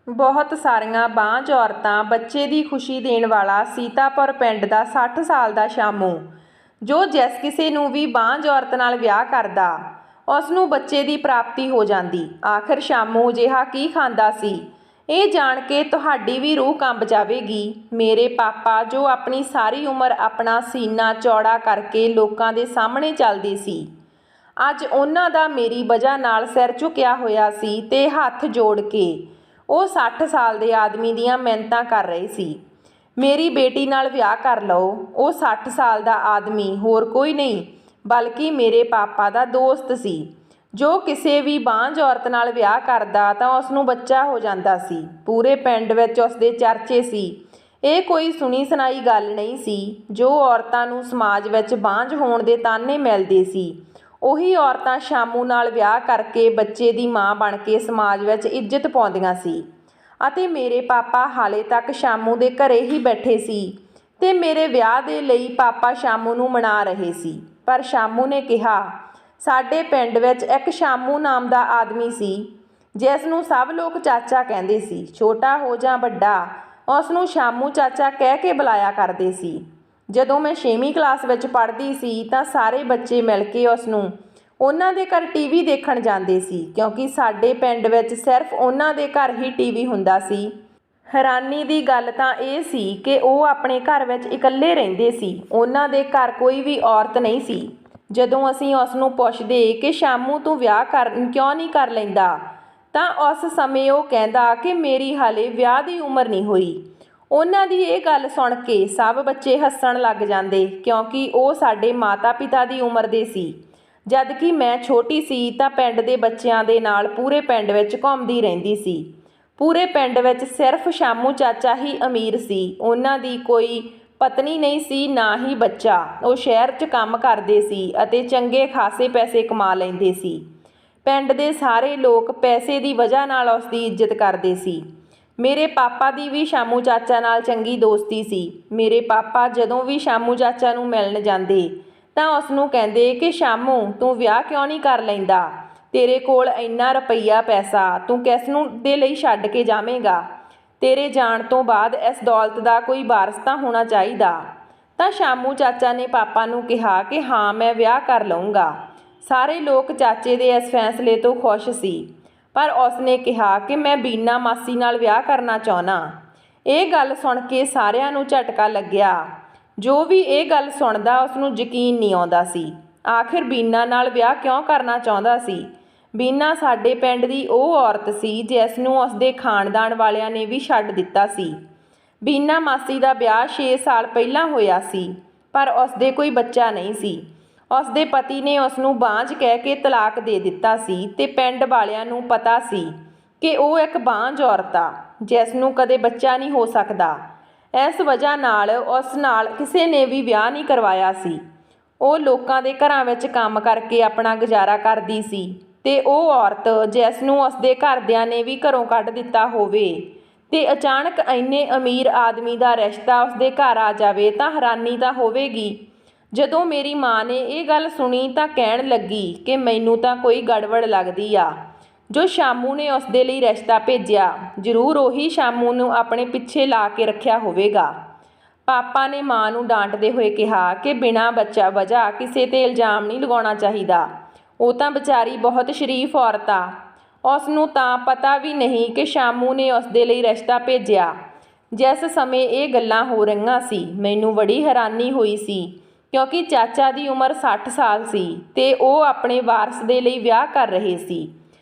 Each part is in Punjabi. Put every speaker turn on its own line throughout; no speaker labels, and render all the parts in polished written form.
ਬਹੁਤ ਸਾਰੀਆਂ ਬਾਂਝ ਔਰਤਾਂ ਬੱਚੇ ਦੀ ਖੁਸ਼ੀ ਦੇਣ ਵਾਲਾ ਸੀਤਾਪੁਰ ਪਿੰਡ ਦਾ 60 ਸਾਲ ਦਾ ਸ਼ਾਮੂ, ਜੋ ਜਿਸ ਕਿਸੇ ਨੂੰ ਵੀ ਬਾਂਝ ਔਰਤ ਨਾਲ ਵਿਆਹ ਕਰਦਾ ਉਸ ਨੂੰ ਬੱਚੇ ਦੀ ਪ੍ਰਾਪਤੀ ਹੋ ਜਾਂਦੀ। ਆਖਿਰ ਸ਼ਾਮੂ ਅਜਿਹਾ ਕੀ ਖਾਂਦਾ ਸੀ, ਇਹ ਜਾਣ ਕੇ ਤੁਹਾਡੀ ਵੀ ਰੂਹ ਕੰਬ ਜਾਵੇਗੀ। ਮੇਰੇ ਪਾਪਾ ਜੋ ਆਪਣੀ ਸਾਰੀ ਉਮਰ ਆਪਣਾ ਸੀਨਾ ਚੌੜਾ ਕਰਕੇ ਲੋਕਾਂ ਦੇ ਸਾਹਮਣੇ ਚੱਲਦੇ ਸੀ, ਅੱਜ ਉਹਨਾਂ ਦਾ ਮੇਰੀ ਵਜ੍ਹਾ ਨਾਲ ਸਿਰ ਝੁਕਿਆ ਹੋਇਆ ਸੀ ਤੇ ਹੱਥ ਜੋੜ ਕੇ ਉਹ 60 ਸਾਲ ਦੇ ਆਦਮੀ ਦੀਆਂ ਮਿੰਨਤਾਂ ਕਰ ਰਹੇ ਸੀ, ਮੇਰੀ ਬੇਟੀ ਨਾਲ ਵਿਆਹ ਕਰ ਲਓ। ਉਹ 60 ਸਾਲ ਦਾ ਆਦਮੀ ਹੋਰ ਕੋਈ ਨਹੀਂ ਬਲਕਿ ਮੇਰੇ ਪਾਪਾ ਦਾ ਦੋਸਤ ਸੀ, ਜੋ ਕਿਸੇ ਵੀ ਬਾਂਝ ਔਰਤ ਨਾਲ ਵਿਆਹ ਕਰਦਾ ਤਾਂ ਉਸ ਨੂੰ ਬੱਚਾ ਹੋ ਜਾਂਦਾ ਸੀ। ਪੂਰੇ ਪਿੰਡ ਵਿੱਚ ਉਸ ਦੇ ਚਰਚੇ ਸੀ। ਇਹ ਕੋਈ ਸੁਣੀ ਸੁਣਾਈ ਗੱਲ ਨਹੀਂ ਸੀ। ਜੋ ਔਰਤਾਂ ਨੂੰ ਸਮਾਜ ਵਿੱਚ ਬਾਂਝ ਹੋਣ ਦੇ ਤਾਨੇ ਮਿਲਦੇ ਸੀ, ਉਹੀ ਔਰਤਾਂ ਸ਼ਾਮੂ ਨਾਲ ਵਿਆਹ ਕਰਕੇ ਬੱਚੇ ਦੀ ਮਾਂ ਬਣ ਕੇ ਸਮਾਜ ਵਿੱਚ ਇੱਜ਼ਤ ਪਾਉਂਦੀਆਂ ਸੀ। ਅਤੇ ਮੇਰੇ ਪਾਪਾ ਹਾਲੇ ਤੱਕ ਸ਼ਾਮੂ ਦੇ ਘਰੇ ਹੀ ਬੈਠੇ ਸੀ ਤੇ ਮੇਰੇ ਵਿਆਹ ਦੇ ਲਈ ਪਾਪਾ ਸ਼ਾਮੂ ਨੂੰ ਮਨਾ ਰਹੇ ਸੀ। ਪਰ ਸ਼ਾਮੂ ਨੇ ਕਿਹਾ, ਸਾਡੇ ਪਿੰਡ ਵਿੱਚ ਇੱਕ ਸ਼ਾਮੂ ਨਾਮ ਦਾ ਆਦਮੀ ਸੀ, ਜਿਸ ਨੂੰ ਸਭ ਲੋਕ ਚਾਚਾ ਕਹਿੰਦੇ ਸੀ। ਛੋਟਾ ਹੋ ਜਾਂ ਵੱਡਾ, ਉਸ ਨੂੰ ਸ਼ਾਮੂ ਚਾਚਾ ਕਹਿ ਕੇ ਬੁਲਾਇਆ ਕਰਦੇ ਸੀ। ਜਦੋਂ ਮੈਂ 6ਵੀਂ ਕਲਾਸ ਵਿੱਚ ਪੜ੍ਹਦੀ ਸੀ ਤਾਂ ਸਾਰੇ ਬੱਚੇ ਮਿਲ ਕੇ ਉਸ ਨੂੰ ਉਹਨਾਂ ਦੇ ਘਰ ਟੀਵੀ ਦੇਖਣ ਜਾਂਦੇ ਸੀ, ਕਿਉਂਕਿ ਸਾਡੇ ਪਿੰਡ ਵਿੱਚ ਸਿਰਫ ਉਹਨਾਂ ਦੇ ਘਰ ਹੀ ਟੀਵੀ ਹੁੰਦਾ ਸੀ। ਹੈਰਾਨੀ ਦੀ ਗੱਲ ਤਾਂ ਇਹ ਸੀ ਕਿ ਉਹ ਆਪਣੇ ਘਰ ਵਿੱਚ ਇਕੱਲੇ ਰਹਿੰਦੇ ਸੀ, ਉਹਨਾਂ ਦੇ ਘਰ ਕੋਈ ਵੀ ਔਰਤ ਨਹੀਂ ਸੀ। ਜਦੋਂ ਅਸੀਂ ਉਸ ਨੂੰ ਪੁੱਛਦੇ ਕਿ ਸ਼ਾਮੂ ਤੂੰ ਵਿਆਹ ਕਿਉਂ ਨਹੀਂ ਕਰ ਲੈਂਦਾ, ਤਾਂ ਉਸ ਸਮੇਂ ਉਹ ਕਹਿੰਦਾ ਕਿ ਮੇਰੀ ਹਾਲੇ ਵਿਆਹ ਦੀ ਉਮਰ ਨਹੀਂ ਹੋਈ। ਉਹਨਾਂ ਦੀ ਇਹ ਗੱਲ ਸੁਣ ਕੇ ਸਭ ਬੱਚੇ ਹੱਸਣ ਲੱਗ ਜਾਂਦੇ, ਕਿਉਂਕਿ ਉਹ ਸਾਡੇ ਮਾਤਾ ਪਿਤਾ ਦੀ ਉਮਰ ਦੇ ਸੀ। ਜਦ ਕਿ ਮੈਂ ਛੋਟੀ ਸੀ ਤਾਂ ਪਿੰਡ ਦੇ ਬੱਚਿਆਂ ਦੇ ਨਾਲ ਪੂਰੇ ਪਿੰਡ ਵਿੱਚ ਘੁੰਮਦੀ ਰਹਿੰਦੀ ਸੀ। ਪੂਰੇ ਪਿੰਡ ਵਿੱਚ ਸਿਰਫ ਸ਼ਾਮੂ ਚਾਚਾ ਹੀ ਅਮੀਰ ਸੀ। ਉਹਨਾਂ ਦੀ ਕੋਈ ਪਤਨੀ ਨਹੀਂ ਸੀ, ਨਾ ਹੀ ਬੱਚਾ। ਉਹ ਸ਼ਹਿਰ 'ਚ ਕੰਮ ਕਰਦੇ ਸੀ ਅਤੇ ਚੰਗੇ ਖਾਸੇ ਪੈਸੇ ਕਮਾ ਲੈਂਦੇ ਸੀ। ਪਿੰਡ ਦੇ ਸਾਰੇ ਲੋਕ ਪੈਸੇ ਦੀ ਵਜ੍ਹਾ ਨਾਲ ਉਸ ਦੀ ਇੱਜ਼ਤ ਕਰਦੇ ਸੀ। ਮੇਰੇ ਪਾਪਾ ਦੀ ਵੀ ਸ਼ਾਮੂ ਚਾਚਾ ਨਾਲ ਚੰਗੀ ਦੋਸਤੀ ਸੀ। ਮੇਰੇ ਪਾਪਾ ਜਦੋਂ ਵੀ ਸ਼ਾਮੂ ਚਾਚਾ ਨੂੰ ਮਿਲਣ ਜਾਂਦੇ ਤਾਂ ਉਸ ਨੂੰ ਕਹਿੰਦੇ ਕਿ ਸ਼ਾਮੂ ਤੂੰ ਵਿਆਹ ਕਿਉਂ ਨਹੀਂ ਕਰ ਲੈਂਦਾ, ਤੇਰੇ ਕੋਲ ਇੰਨਾ ਰੁਪਈਆ ਪੈਸਾ ਤੂੰ ਕਿਸ ਨੂੰ ਦੇ ਲਈ ਛੱਡ ਕੇ ਜਾਵੇਂਗਾ, ਤੇਰੇ ਜਾਣ ਤੋਂ ਬਾਅਦ ਇਸ ਦੌਲਤ ਦਾ ਕੋਈ ਵਾਰਸ ਤਾਂ ਹੋਣਾ ਚਾਹੀਦਾ। ਤਾਂ ਸ਼ਾਮੂ ਚਾਚਾ ਨੇ ਪਾਪਾ ਨੂੰ ਕਿਹਾ ਕਿ ਹਾਂ ਮੈਂ ਵਿਆਹ ਕਰ ਲਊਂਗਾ। ਸਾਰੇ ਲੋਕ ਚਾਚੇ ਦੇ ਇਸ ਫੈਸਲੇ ਤੋਂ ਖੁਸ਼ ਸੀ, ਪਰ ਉਸ ਨੇ ਕਿਹਾ ਕਿ ਮੈਂ ਬੀਨਾ ਮਾਸੀ ਨਾਲ ਵਿਆਹ ਕਰਨਾ ਚਾਹੁੰਦਾ। ਇਹ ਗੱਲ ਸੁਣ ਕੇ ਸਾਰਿਆਂ ਨੂੰ ਝਟਕਾ ਲੱਗਿਆ। ਜੋ ਵੀ ਇਹ ਗੱਲ ਸੁਣਦਾ ਉਸ ਨੂੰ ਯਕੀਨ ਨਹੀਂ ਆਉਂਦਾ ਸੀ। ਆਖਿਰ ਬੀਨਾ ਨਾਲ ਵਿਆਹ ਕਿਉਂ ਕਰਨਾ ਚਾਹੁੰਦਾ ਸੀ? ਬੀਨਾ ਸਾਡੇ ਪਿੰਡ ਦੀ ਉਹ ਔਰਤ ਸੀ ਜਿਸ ਨੂੰ ਉਸ ਦੇ ਖਾਨਦਾਨ ਵਾਲਿਆਂ ਨੇ ਵੀ ਛੱਡ ਦਿੱਤਾ ਸੀ। ਬੀਨਾ ਮਾਸੀ ਦਾ ਵਿਆਹ 6 ਸਾਲ ਪਹਿਲਾਂ ਹੋਇਆ ਸੀ, ਪਰ ਉਸ ਦੇ ਕੋਈ ਬੱਚਾ ਨਹੀਂ ਸੀ। ਉਸ ਦੇ ਪਤੀ ਨੇ ਉਸ ਨੂੰ ਬਾਂਝ ਕਹਿ ਕੇ ਤਲਾਕ ਦੇ ਦਿੱਤਾ ਸੀ ਤੇ ਪਿੰਡ ਵਾਲਿਆਂ ਨੂੰ ਪਤਾ ਸੀ ਕਿ ਉਹ ਇੱਕ ਬਾਂਝ ਔਰਤ ਆ, ਜਿਸ ਨੂੰ ਕਦੇ ਬੱਚਾ ਨਹੀਂ ਹੋ ਸਕਦਾ। ਇਸ ਵਜ੍ਹਾ ਨਾਲ ਉਸ ਨਾਲ ਕਿਸੇ ਨੇ ਵੀ ਵਿਆਹ ਨਹੀਂ ਕਰਵਾਇਆ ਸੀ। ਉਹ ਲੋਕਾਂ ਦੇ ਘਰਾਂ ਵਿੱਚ ਕੰਮ ਕਰਕੇ ਆਪਣਾ ਗੁਜ਼ਾਰਾ ਕਰਦੀ ਸੀ ਤੇ ਉਹ ਔਰਤ ਜਿਸ ਨੂੰ ਉਸ ਦੇ ਘਰਦਿਆਂ ਨੇ ਵੀ ਘਰੋਂ ਕੱਢ ਦਿੱਤਾ ਹੋਵੇ ਤੇ ਅਚਾਨਕ ਇੰਨੇ ਅਮੀਰ ਆਦਮੀ ਦਾ ਰਿਸ਼ਤਾ ਉਸ ਦੇ ਘਰ ਆ ਜਾਵੇ ਤਾਂ ਹੈਰਾਨੀ ਤਾਂ ਹੋਵੇਗੀ। ਜਦੋਂ ਮੇਰੀ ਮਾਂ ਨੇ ਇਹ ਗੱਲ ਸੁਣੀ ਤਾਂ ਕਹਿਣ ਲੱਗੀ ਕਿ ਮੈਨੂੰ ਤਾਂ ਕੋਈ ਗੜਬੜ ਲੱਗਦੀ ਆ। ਜੋ ਸ਼ਾਮੂ ਨੇ ਉਸ ਦੇ ਲਈ ਰਿਸ਼ਤਾ ਭੇਜਿਆ, ਜ਼ਰੂਰ ਉਹੀ ਸ਼ਾਮੂ ਨੂੰ ਆਪਣੇ ਪਿੱਛੇ ਲਾ ਕੇ ਰੱਖਿਆ ਹੋਵੇਗਾ। ਪਾਪਾ ਨੇ ਮਾਂ ਨੂੰ ਡਾਂਟਦੇ ਹੋਏ ਕਿਹਾ ਕਿ ਬਿਨਾਂ ਬੱਚਾ ਵਜ੍ਹਾ ਕਿਸੇ 'ਤੇ ਇਲਜ਼ਾਮ ਨਹੀਂ ਲਗਾਉਣਾ ਚਾਹੀਦਾ। ਉਹ ਤਾਂ ਵਿਚਾਰੀ ਬਹੁਤ ਸ਼ਰੀਫ ਔਰਤ ਆ, ਉਸ ਨੂੰ ਤਾਂ ਪਤਾ ਵੀ ਨਹੀਂ ਕਿ ਸ਼ਾਮੂ ਨੇ ਉਸ ਦੇ ਲਈ ਰਿਸ਼ਤਾ ਭੇਜਿਆ। ਜਿਸ ਸਮੇਂ ਇਹ ਗੱਲਾਂ ਹੋ ਰਹੀਆਂ ਸੀ ਮੈਨੂੰ ਬੜੀ ਹੈਰਾਨੀ ਹੋਈ ਸੀ, ਕਿਉਂਕਿ ਚਾਚਾ ਦੀ ਉਮਰ 60 ਸਾਲ ਸੀ ਤੇ ਉਹ ਆਪਣੇ ਵਾਰਸ ਦੇ ਲਈ ਵਿਆਹ ਕਰ ਰਹੇ ਸੀ।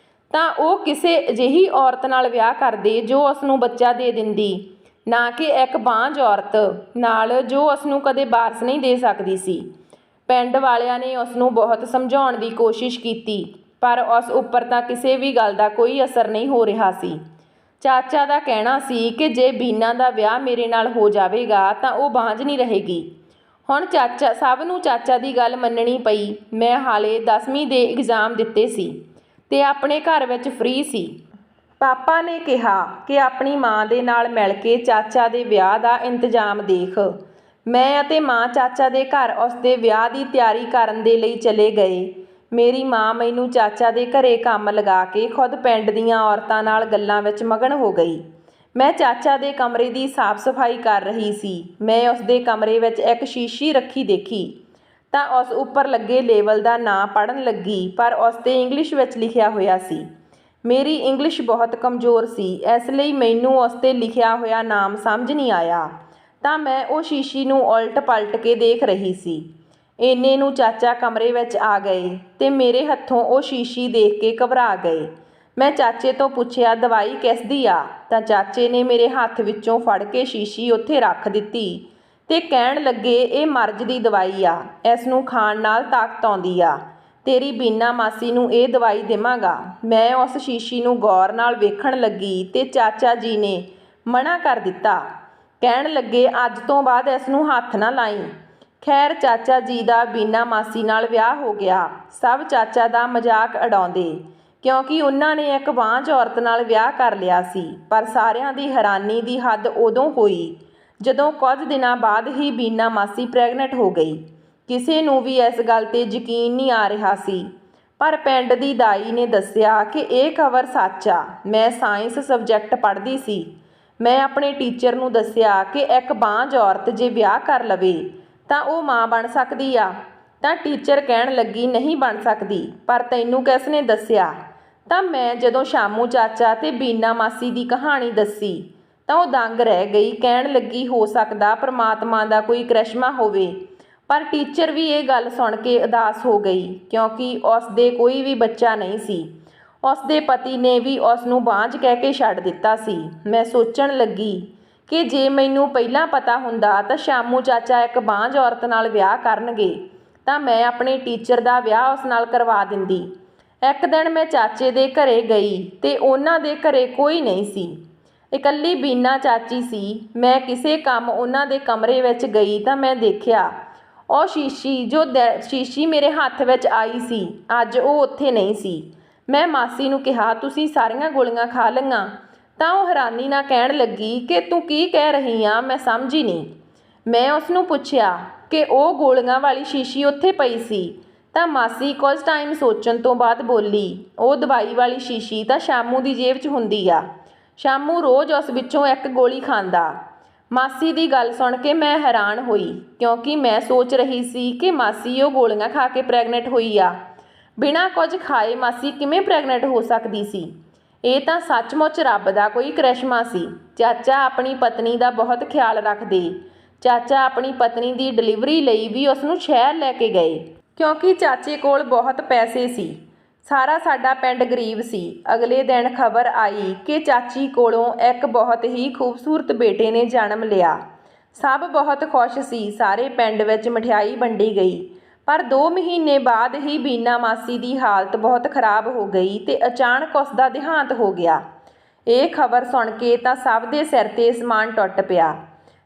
ਤਾਂ ਉਹ ਕਿਸੇ ਅਜਿਹੀ ਔਰਤ ਨਾਲ ਵਿਆਹ ਕਰਦੇ ਜੋ ਉਸ ਨੂੰ ਬੱਚਾ ਦੇ ਦਿੰਦੀ, ਨਾ ਕਿ ਇੱਕ ਬਾਂਝ ਔਰਤ ਨਾਲ ਜੋ ਉਸ ਨੂੰ ਕਦੇ ਵਾਰਸ ਨਹੀਂ ਦੇ ਸਕਦੀ ਸੀ। ਪਿੰਡ ਵਾਲਿਆਂ ਨੇ ਉਸ ਨੂੰ ਬਹੁਤ ਸਮਝਾਉਣ ਦੀ ਕੋਸ਼ਿਸ਼ ਕੀਤੀ, ਪਰ ਉਸ ਉੱਪਰ ਤਾਂ ਕਿਸੇ ਵੀ ਗੱਲ ਦਾ ਕੋਈ ਅਸਰ ਨਹੀਂ ਹੋ ਰਿਹਾ ਸੀ। ਚਾਚਾ ਦਾ ਕਹਿਣਾ ਸੀ ਕਿ ਜੇ ਬੀਨਾ ਦਾ ਵਿਆਹ ਮੇਰੇ ਨਾਲ ਹੋ ਜਾਵੇਗਾ ਤਾਂ ਉਹ ਬਾਂਝ ਨਹੀਂ ਰਹੇਗੀ। ਹੁਣ ਸਭ ਨੂੰ ਚਾਚਾ ਦੀ ਗੱਲ ਮੰਨਣੀ ਪਈ। ਮੈਂ ਹਾਲੇ 10ਵੀਂ ਦੇ ਇਗਜ਼ਾਮ ਦਿੱਤੇ ਸੀ ਤੇ ਆਪਣੇ ਘਰ ਵਿੱਚ ਫ੍ਰੀ ਸੀ। ਪਾਪਾ ਨੇ ਕਿਹਾ ਕਿ ਆਪਣੀ ਮਾਂ ਦੇ ਨਾਲ ਮਿਲ ਕੇ ਚਾਚਾ ਦੇ ਵਿਆਹ ਦਾ ਇੰਤਜ਼ਾਮ ਦੇਖ। ਮੈਂ ਅਤੇ ਮਾਂ ਚਾਚਾ ਦੇ ਘਰ ਉਸ ਦੇ ਵਿਆਹ ਦੀ ਤਿਆਰੀ ਕਰਨ ਦੇ ਲਈ ਚਲੇ ਗਏ। ਮੇਰੀ ਮਾਂ ਮੈਨੂੰ ਚਾਚਾ ਦੇ ਘਰੇ ਕੰਮ ਲਗਾ ਕੇ ਖੁਦ ਪਿੰਡ ਦੀਆਂ ਔਰਤਾਂ ਨਾਲ ਗੱਲਾਂ ਵਿੱਚ ਮਗਨ ਹੋ ਗਈ। ਮੈਂ ਚਾਚਾ ਦੇ ਕਮਰੇ ਦੀ ਸਾਫ਼ ਸਫਾਈ ਕਰ ਰਹੀ ਸੀ। ਮੈਂ ਉਸ ਦੇ ਕਮਰੇ ਵਿੱਚ ਇੱਕ ਸ਼ੀਸ਼ੀ ਰੱਖੀ ਦੇਖੀ ਤਾਂ ਉਸ ਉੱਪਰ ਲੱਗੇ ਲੇਬਲ ਦਾ ਨਾਂ ਪੜ੍ਹਨ ਲੱਗੀ, ਪਰ ਉਸ 'ਤੇ ਇੰਗਲਿਸ਼ ਵਿੱਚ ਲਿਖਿਆ ਹੋਇਆ ਸੀ। ਮੇਰੀ ਇੰਗਲਿਸ਼ ਬਹੁਤ ਕਮਜ਼ੋਰ ਸੀ, ਇਸ ਲਈ ਮੈਨੂੰ ਉਸ 'ਤੇ ਲਿਖਿਆ ਹੋਇਆ ਨਾਮ ਸਮਝ ਨਹੀਂ ਆਇਆ ਤਾਂ ਮੈਂ ਉਹ ਸ਼ੀਸ਼ੀ ਨੂੰ ਉਲਟ ਪਲਟ ਕੇ ਦੇਖ ਰਹੀ ਸੀ। ਇੰਨੇ ਨੂੰ ਚਾਚਾ ਕਮਰੇ ਵਿੱਚ ਆ ਗਏ ਤੇ ਮੇਰੇ ਹੱਥੋਂ ਉਹ ਸ਼ੀਸ਼ੀ ਦੇਖ ਕੇ ਘਬਰਾ ਗਏ। ਮੈਂ ਚਾਚੇ ਤੋਂ ਪੁੱਛਿਆ, ਦਵਾਈ ਕਿਸ ਦੀ ਆ? ਤਾਂ ਚਾਚੇ ਨੇ ਮੇਰੇ ਹੱਥ ਵਿੱਚੋਂ ਫੜ ਕੇ ਸ਼ੀਸ਼ੀ ਉੱਥੇ ਰੱਖ ਦਿੱਤੀ ਤੇ ਕਹਿਣ ਲੱਗੇ, ਇਹ ਮਰਜ਼ ਦੀ ਦਵਾਈ ਆ, ਇਸ ਨੂੰ ਖਾਣ ਨਾਲ ਤਾਕਤ ਆਉਂਦੀ ਆ। ਤੇਰੀ ਬੀਨਾ ਮਾਸੀ ਨੂੰ ਇਹ ਦਵਾਈ ਦੇਵਾਂਗਾ। ਮੈਂ ਉਸ ਸ਼ੀਸ਼ੀ ਨੂੰ ਗੌਰ ਨਾਲ ਵੇਖਣ ਲੱਗੀ ਤੇ ਚਾਚਾ ਜੀ ਨੇ ਮਨਾ ਕਰ ਦਿੱਤਾ। ਕਹਿਣ ਲੱਗੇ, ਅੱਜ ਤੋਂ ਬਾਅਦ ਇਸ ਨੂੰ ਹੱਥ ਨਾ ਲਾਈਂ। ਖੈਰ, ਚਾਚਾ ਜੀ ਦਾ ਬੀਨਾ ਮਾਸੀ ਨਾਲ ਵਿਆਹ ਹੋ ਗਿਆ। ਸਭ ਚਾਚਾ ਦਾ ਮਜ਼ਾਕ ਉਡਾਉਂਦੇ ਕਿਉਂਕਿ ਉਹਨਾਂ ਨੇ ਇੱਕ ਬਾਂਝ ਔਰਤ ਨਾਲ ਵਿਆਹ ਕਰ ਲਿਆ ਸੀ। ਪਰ ਸਾਰਿਆਂ ਦੀ ਹੈਰਾਨੀ ਦੀ ਹੱਦ ਉਦੋਂ ਹੋਈ ਜਦੋਂ ਕੁਝ ਦਿਨਾਂ ਬਾਅਦ ਹੀ ਬੀਨਾ ਮਾਸੀ ਪ੍ਰੈਗਨੈਂਟ ਹੋ ਗਈ। ਕਿਸੇ ਨੂੰ ਵੀ ਇਸ ਗੱਲ 'ਤੇ ਯਕੀਨ ਨਹੀਂ ਆ ਰਿਹਾ ਸੀ, ਪਰ ਪਿੰਡ ਦੀ ਦਾਈ ਨੇ ਦੱਸਿਆ ਕਿ ਇਹ ਖਬਰ ਸੱਚ ਆ। ਮੈਂ ਸਾਇੰਸ ਸਬਜੈਕਟ ਪੜ੍ਹਦੀ ਸੀ। ਮੈਂ ਆਪਣੇ ਟੀਚਰ ਨੂੰ ਦੱਸਿਆ ਕਿ ਇੱਕ ਬਾਂਝ ਔਰਤ ਜੇ ਵਿਆਹ ਕਰ ਲਵੇ ਤਾਂ ਉਹ ਮਾਂ ਬਣ ਸਕਦੀ ਆ। ਤਾਂ ਟੀਚਰ ਕਹਿਣ ਲੱਗੀ, ਨਹੀਂ ਬਣ ਸਕਦੀ। ਪਰ ਤੈਨੂੰ ਕਿਸ ਨੇ ਦੱਸਿਆ? ਤਾਂ ਮੈਂ ਜਦੋਂ ਸ਼ਾਮੂ ਚਾਚਾ ਤੇ ਬੀਨਾ ਮਾਸੀ ਦੀ ਕਹਾਣੀ ਦੱਸੀ ਤਾਂ ਉਹ ਦੰਗ ਰਹਿ ਗਈ। ਕਹਿਣ ਲੱਗੀ, ਹੋ ਸਕਦਾ ਪ੍ਰਮਾਤਮਾ ਦਾ ਕੋਈ ਕਰਿਸ਼ਮਾ ਹੋਵੇ। ਪਰ ਟੀਚਰ ਵੀ ਇਹ ਗੱਲ ਸੁਣ ਕੇ ਉਦਾਸ ਹੋ ਗਈ ਕਿਉਂਕਿ ਉਸ ਦੇ ਕੋਈ ਵੀ ਬੱਚਾ ਨਹੀਂ ਸੀ। ਉਸ ਦੇ ਪਤੀ ਨੇ ਵੀ ਉਸ ਨੂੰ ਬਾਂਝ ਕਹਿ ਕੇ ਛੱਡ ਦਿੱਤਾ ਸੀ। ਮੈਂ ਸੋਚਣ ਲੱਗੀ ਕਿ ਜੇ ਮੈਨੂੰ ਪਹਿਲਾਂ ਪਤਾ ਹੁੰਦਾ ਤਾਂ ਸ਼ਾਮੂ ਚਾਚਾ ਇੱਕ ਬਾਂਝ ਔਰਤ ਨਾਲ ਵਿਆਹ ਕਰਨਗੇ ਤਾਂ ਮੈਂ ਆਪਣੇ ਟੀਚਰ ਦਾ ਵਿਆਹ ਉਸ ਨਾਲ ਕਰਵਾ ਦਿੰਦੀ। ਇੱਕ ਦਿਨ ਮੈਂ ਚਾਚੇ ਦੇ ਘਰੇ ਗਈ ਤੇ ਉਹਨਾਂ ਦੇ ਘਰੇ ਕੋਈ ਨਹੀਂ ਸੀ, ਇਕੱਲੀ ਬੀਨਾ ਚਾਚੀ ਸੀ। ਮੈਂ ਕਿਸੇ ਕੰਮ ਉਹਨਾਂ ਦੇ ਕਮਰੇ ਵਿੱਚ ਗਈ ਤਾਂ ਮੈਂ ਦੇਖਿਆ ਉਹ ਸ਼ੀਸ਼ੀ ਮੇਰੇ ਹੱਥ ਵਿੱਚ ਆਈ ਸੀ, ਅੱਜ ਉਹ ਉੱਥੇ ਨਹੀਂ ਸੀ। ਮੈਂ ਮਾਸੀ ਨੂੰ ਕਿਹਾ, ਤੁਸੀਂ ਸਾਰੀਆਂ ਗੋਲੀਆਂ ਖਾ ਲਈਆਂ? ਤਾਂ ਉਹ ਹੈਰਾਨੀ ਨਾਲ ਕਹਿਣ ਲੱਗੀ ਕਿ ਤੂੰ ਕੀ ਕਹਿ ਰਹੀ ਆ, ਮੈਂ ਸਮਝੀ ਨਹੀਂ। ਮੈਂ ਉਸ ਨੂੰ ਪੁੱਛਿਆ ਕਿ ਉਹ ਗੋਲੀਆਂ ਵਾਲੀ ਸ਼ੀਸ਼ੀ ਉੱਥੇ ਪਈ ਸੀ ਤਾਂ ਮਾਸੀ ਕੁਝ ਟਾਈਮ ਸੋਚਣ ਤੋਂ ਬਾਅਦ ਬੋਲੀ, ਉਹ ਦਵਾਈ ਵਾਲੀ ਸ਼ੀਸ਼ੀ ਤਾਂ ਸ਼ਾਮੂ ਦੀ ਜੇਬ 'ਚ ਹੁੰਦੀ ਆ। ਸ਼ਾਮੂ ਰੋਜ਼ ਉਸ ਵਿੱਚੋਂ ਇੱਕ ਗੋਲੀ ਖਾਂਦਾ। ਮਾਸੀ ਦੀ ਗੱਲ ਸੁਣ ਕੇ ਮੈਂ ਹੈਰਾਨ ਹੋਈ ਕਿਉਂਕਿ ਮੈਂ ਸੋਚ ਰਹੀ ਸੀ ਕਿ ਮਾਸੀ ਉਹ ਗੋਲੀਆਂ ਖਾ ਕੇ ਪ੍ਰੈਗਨੈਂਟ ਹੋਈ ਆ। ਬਿਨਾਂ ਕੁਝ ਖਾਏ ਮਾਸੀ ਕਿਵੇਂ ਪ੍ਰੈਗਨੈਂਟ ਹੋ ਸਕਦੀ ਸੀ? ਇਹ ਤਾਂ ਸੱਚਮੁੱਚ ਰੱਬ ਦਾ ਕੋਈ ਕਰਿਸ਼ਮਾ ਸੀ। ਚਾਚਾ ਆਪਣੀ ਪਤਨੀ ਦਾ ਬਹੁਤ ਖਿਆਲ ਰੱਖਦੇ। ਚਾਚਾ ਆਪਣੀ ਪਤਨੀ ਦੀ ਡਿਲੀਵਰੀ ਲਈ ਵੀ ਉਸ ਨੂੰ ਸ਼ਹਿਰ ਲੈ ਕੇ ਗਏ ਕਿਉਂਕਿ ਚਾਚੇ ਕੋਲ ਬਹੁਤ ਪੈਸੇ ਸੀ। ਸਾਰਾ ਸਾਡਾ ਪਿੰਡ ਗਰੀਬ ਸੀ। ਅਗਲੇ ਦਿਨ ਖਬਰ ਆਈ ਕਿ ਚਾਚੀ ਕੋਲੋਂ ਇੱਕ ਬਹੁਤ ਹੀ ਖੂਬਸੂਰਤ ਬੇਟੇ ਨੇ ਜਨਮ ਲਿਆ। ਸਭ ਬਹੁਤ ਖੁਸ਼ ਸੀ। ਸਾਰੇ ਪਿੰਡ ਵਿੱਚ ਮਠਿਆਈ ਵੰਡੀ ਗਈ। ਪਰ 2 ਮਹੀਨੇ ਬਾਅਦ ਹੀ ਬੀਨਾ ਮਾਸੀ ਦੀ ਹਾਲਤ ਬਹੁਤ ਖਰਾਬ ਹੋ ਗਈ ਤੇ ਅਚਾਨਕ ਉਸ ਦਾ ਦੇਹਾਂਤ ਹੋ ਗਿਆ। ਇਹ ਖਬਰ ਸੁਣ ਕੇ ਤਾਂ ਸਭ ਦੇ ਸਿਰ 'ਤੇ ਅਸਮਾਨ ਟੁੱਟ ਪਿਆ।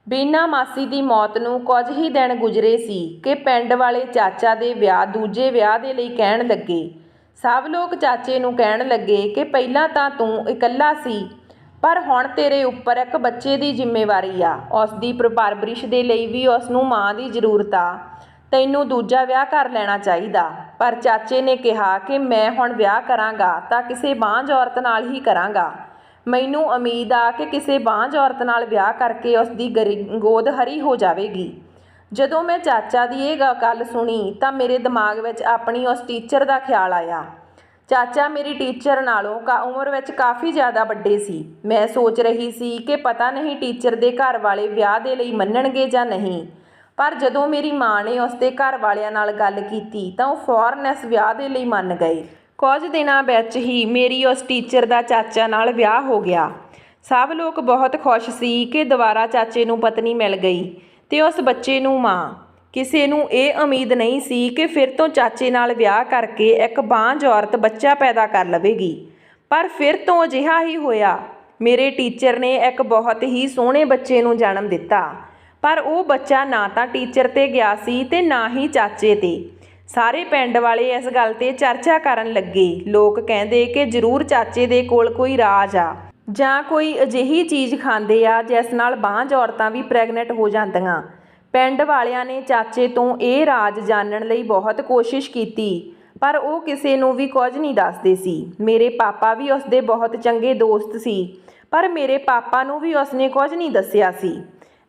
ਬੀਨਾ ਮਾਸੀ ਦੀ ਮੌਤ ਨੂੰ ਕੁਝ ਹੀ ਦਿਨ ਗੁਜ਼ਰੇ ਸੀ ਕਿ ਪਿੰਡ ਵਾਲੇ ਚਾਚਾ ਦੇ ਦੂਜੇ ਵਿਆਹ ਦੇ ਲਈ ਕਹਿਣ ਲੱਗੇ। ਸਭ ਲੋਕ ਚਾਚੇ ਨੂੰ ਕਹਿਣ ਲੱਗੇ ਕਿ ਪਹਿਲਾਂ ਤਾਂ ਤੂੰ ਇਕੱਲਾ ਸੀ, ਪਰ ਹੁਣ ਤੇਰੇ ਉੱਪਰ ਇੱਕ ਬੱਚੇ ਦੀ ਜ਼ਿੰਮੇਵਾਰੀ ਆ। ਉਸ ਦੀ ਪਰਵਰਿਸ਼ ਦੇ ਲਈ ਵੀ ਉਸ ਨੂੰ ਮਾਂ ਦੀ ਜ਼ਰੂਰਤ ਆ। ਤੈਨੂੰ ਦੂਜਾ ਵਿਆਹ ਕਰ ਲੈਣਾ ਚਾਹੀਦਾ। ਪਰ ਚਾਚੇ ਨੇ ਕਿਹਾ ਕਿ ਮੈਂ ਹੁਣ ਵਿਆਹ ਕਰਾਂਗਾ ਤਾਂ ਕਿਸੇ ਬਾਂਝ ਔਰਤ ਨਾਲ ਹੀ ਕਰਾਂਗਾ। ਮੈਨੂੰ ਉਮੀਦ ਆ ਕਿ ਕਿਸੇ ਬਾਂਝ ਔਰਤ ਨਾਲ ਵਿਆਹ ਕਰਕੇ ਉਸ ਦੀ ਗੋਦ ਹਰੀ ਹੋ ਜਾਵੇਗੀ। ਜਦੋਂ ਮੈਂ ਚਾਚਾ ਦੀ ਇਹ ਗੱਲ ਸੁਣੀ ਤਾਂ ਮੇਰੇ ਦਿਮਾਗ ਵਿੱਚ ਆਪਣੀ ਉਸ ਟੀਚਰ ਦਾ ਖਿਆਲ ਆਇਆ। ਚਾਚਾ ਮੇਰੀ ਟੀਚਰ ਨਾਲੋਂ ਉਮਰ ਵਿੱਚ ਕਾਫੀ ਜ਼ਿਆਦਾ ਵੱਡੇ ਸੀ। ਮੈਂ ਸੋਚ ਰਹੀ ਸੀ ਕਿ ਪਤਾ ਨਹੀਂ ਟੀਚਰ ਦੇ ਘਰ ਵਾਲੇ ਵਿਆਹ ਦੇ ਲਈ ਮੰਨਣਗੇ ਜਾਂ ਨਹੀਂ। ਪਰ ਜਦੋਂ ਮੇਰੀ ਮਾਂ ਨੇ ਉਸ ਦੇ ਘਰ ਵਾਲਿਆਂ ਨਾਲ ਗੱਲ ਕੀਤੀ ਤਾਂ ਉਹ ਫੌਰਨ ਇਸ ਵਿਆਹ ਦੇ ਲਈ ਮੰਨ ਗਏ। ਕੁਝ ਦਿਨਾਂ ਵਿੱਚ ਹੀ ਮੇਰੀ ਉਸ ਟੀਚਰ ਦਾ ਚਾਚਾ ਨਾਲ ਵਿਆਹ ਹੋ ਗਿਆ। ਸਭ ਲੋਕ ਬਹੁਤ ਖੁਸ਼ ਸੀ ਕਿ ਦੁਬਾਰਾ ਚਾਚੇ ਨੂੰ ਪਤਨੀ ਮਿਲ ਗਈ ਤੇ ਉਸ ਬੱਚੇ ਨੂੰ ਮਾਂ। ਕਿਸੇ ਨੂੰ ਇਹ ਉਮੀਦ ਨਹੀਂ ਸੀ ਕਿ ਫਿਰ ਤੋਂ ਚਾਚੇ ਨਾਲ ਵਿਆਹ ਕਰਕੇ ਇੱਕ ਬਾਂਝ ਔਰਤ ਬੱਚਾ ਪੈਦਾ ਕਰ ਲਵੇਗੀ। ਪਰ ਫਿਰ ਤੋਂ ਅਜਿਹਾ ਹੀ ਹੋਇਆ। ਮੇਰੇ ਟੀਚਰ ਨੇ ਇੱਕ ਬਹੁਤ ਹੀ ਸੋਹਣੇ ਬੱਚੇ ਨੂੰ ਜਨਮ ਦਿੱਤਾ। ਪਰ ਉਹ ਬੱਚਾ ਨਾ ਤਾਂ ਟੀਚਰ 'ਤੇ ਗਿਆ ਸੀ ਤੇ ਨਾ ਹੀ ਚਾਚੇ 'ਤੇ। ਸਾਰੇ ਪਿੰਡ ਵਾਲੇ ਇਸ ਗੱਲ 'ਤੇ ਚਰਚਾ ਕਰਨ ਲੱਗੇ। ਲੋਕ ਕਹਿੰਦੇ ਕਿ ਜ਼ਰੂਰ ਚਾਚੇ ਦੇ ਕੋਲ ਕੋਈ ਰਾਜ ਆ ਜਾਂ ਕੋਈ ਅਜਿਹੀ ਚੀਜ਼ ਖਾਂਦੇ ਆ ਜਿਸ ਨਾਲ ਬਾਂਝ ਔਰਤਾਂ ਵੀ ਪ੍ਰੈਗਨੈਂਟ ਹੋ ਜਾਂਦੀਆਂ। ਪਿੰਡ ਵਾਲਿਆਂ ਨੇ ਚਾਚੇ ਤੋਂ ਇਹ ਰਾਜ ਜਾਣਨ ਲਈ ਬਹੁਤ ਕੋਸ਼ਿਸ਼ ਕੀਤੀ, ਪਰ ਉਹ ਕਿਸੇ ਨੂੰ ਵੀ ਕੁਝ ਨਹੀਂ ਦੱਸਦੇ ਸੀ। ਮੇਰੇ ਪਾਪਾ ਵੀ ਉਸਦੇ ਬਹੁਤ ਚੰਗੇ ਦੋਸਤ ਸੀ, ਪਰ ਮੇਰੇ ਪਾਪਾ ਨੂੰ ਵੀ ਉਸਨੇ ਕੁਝ ਨਹੀਂ ਦੱਸਿਆ ਸੀ।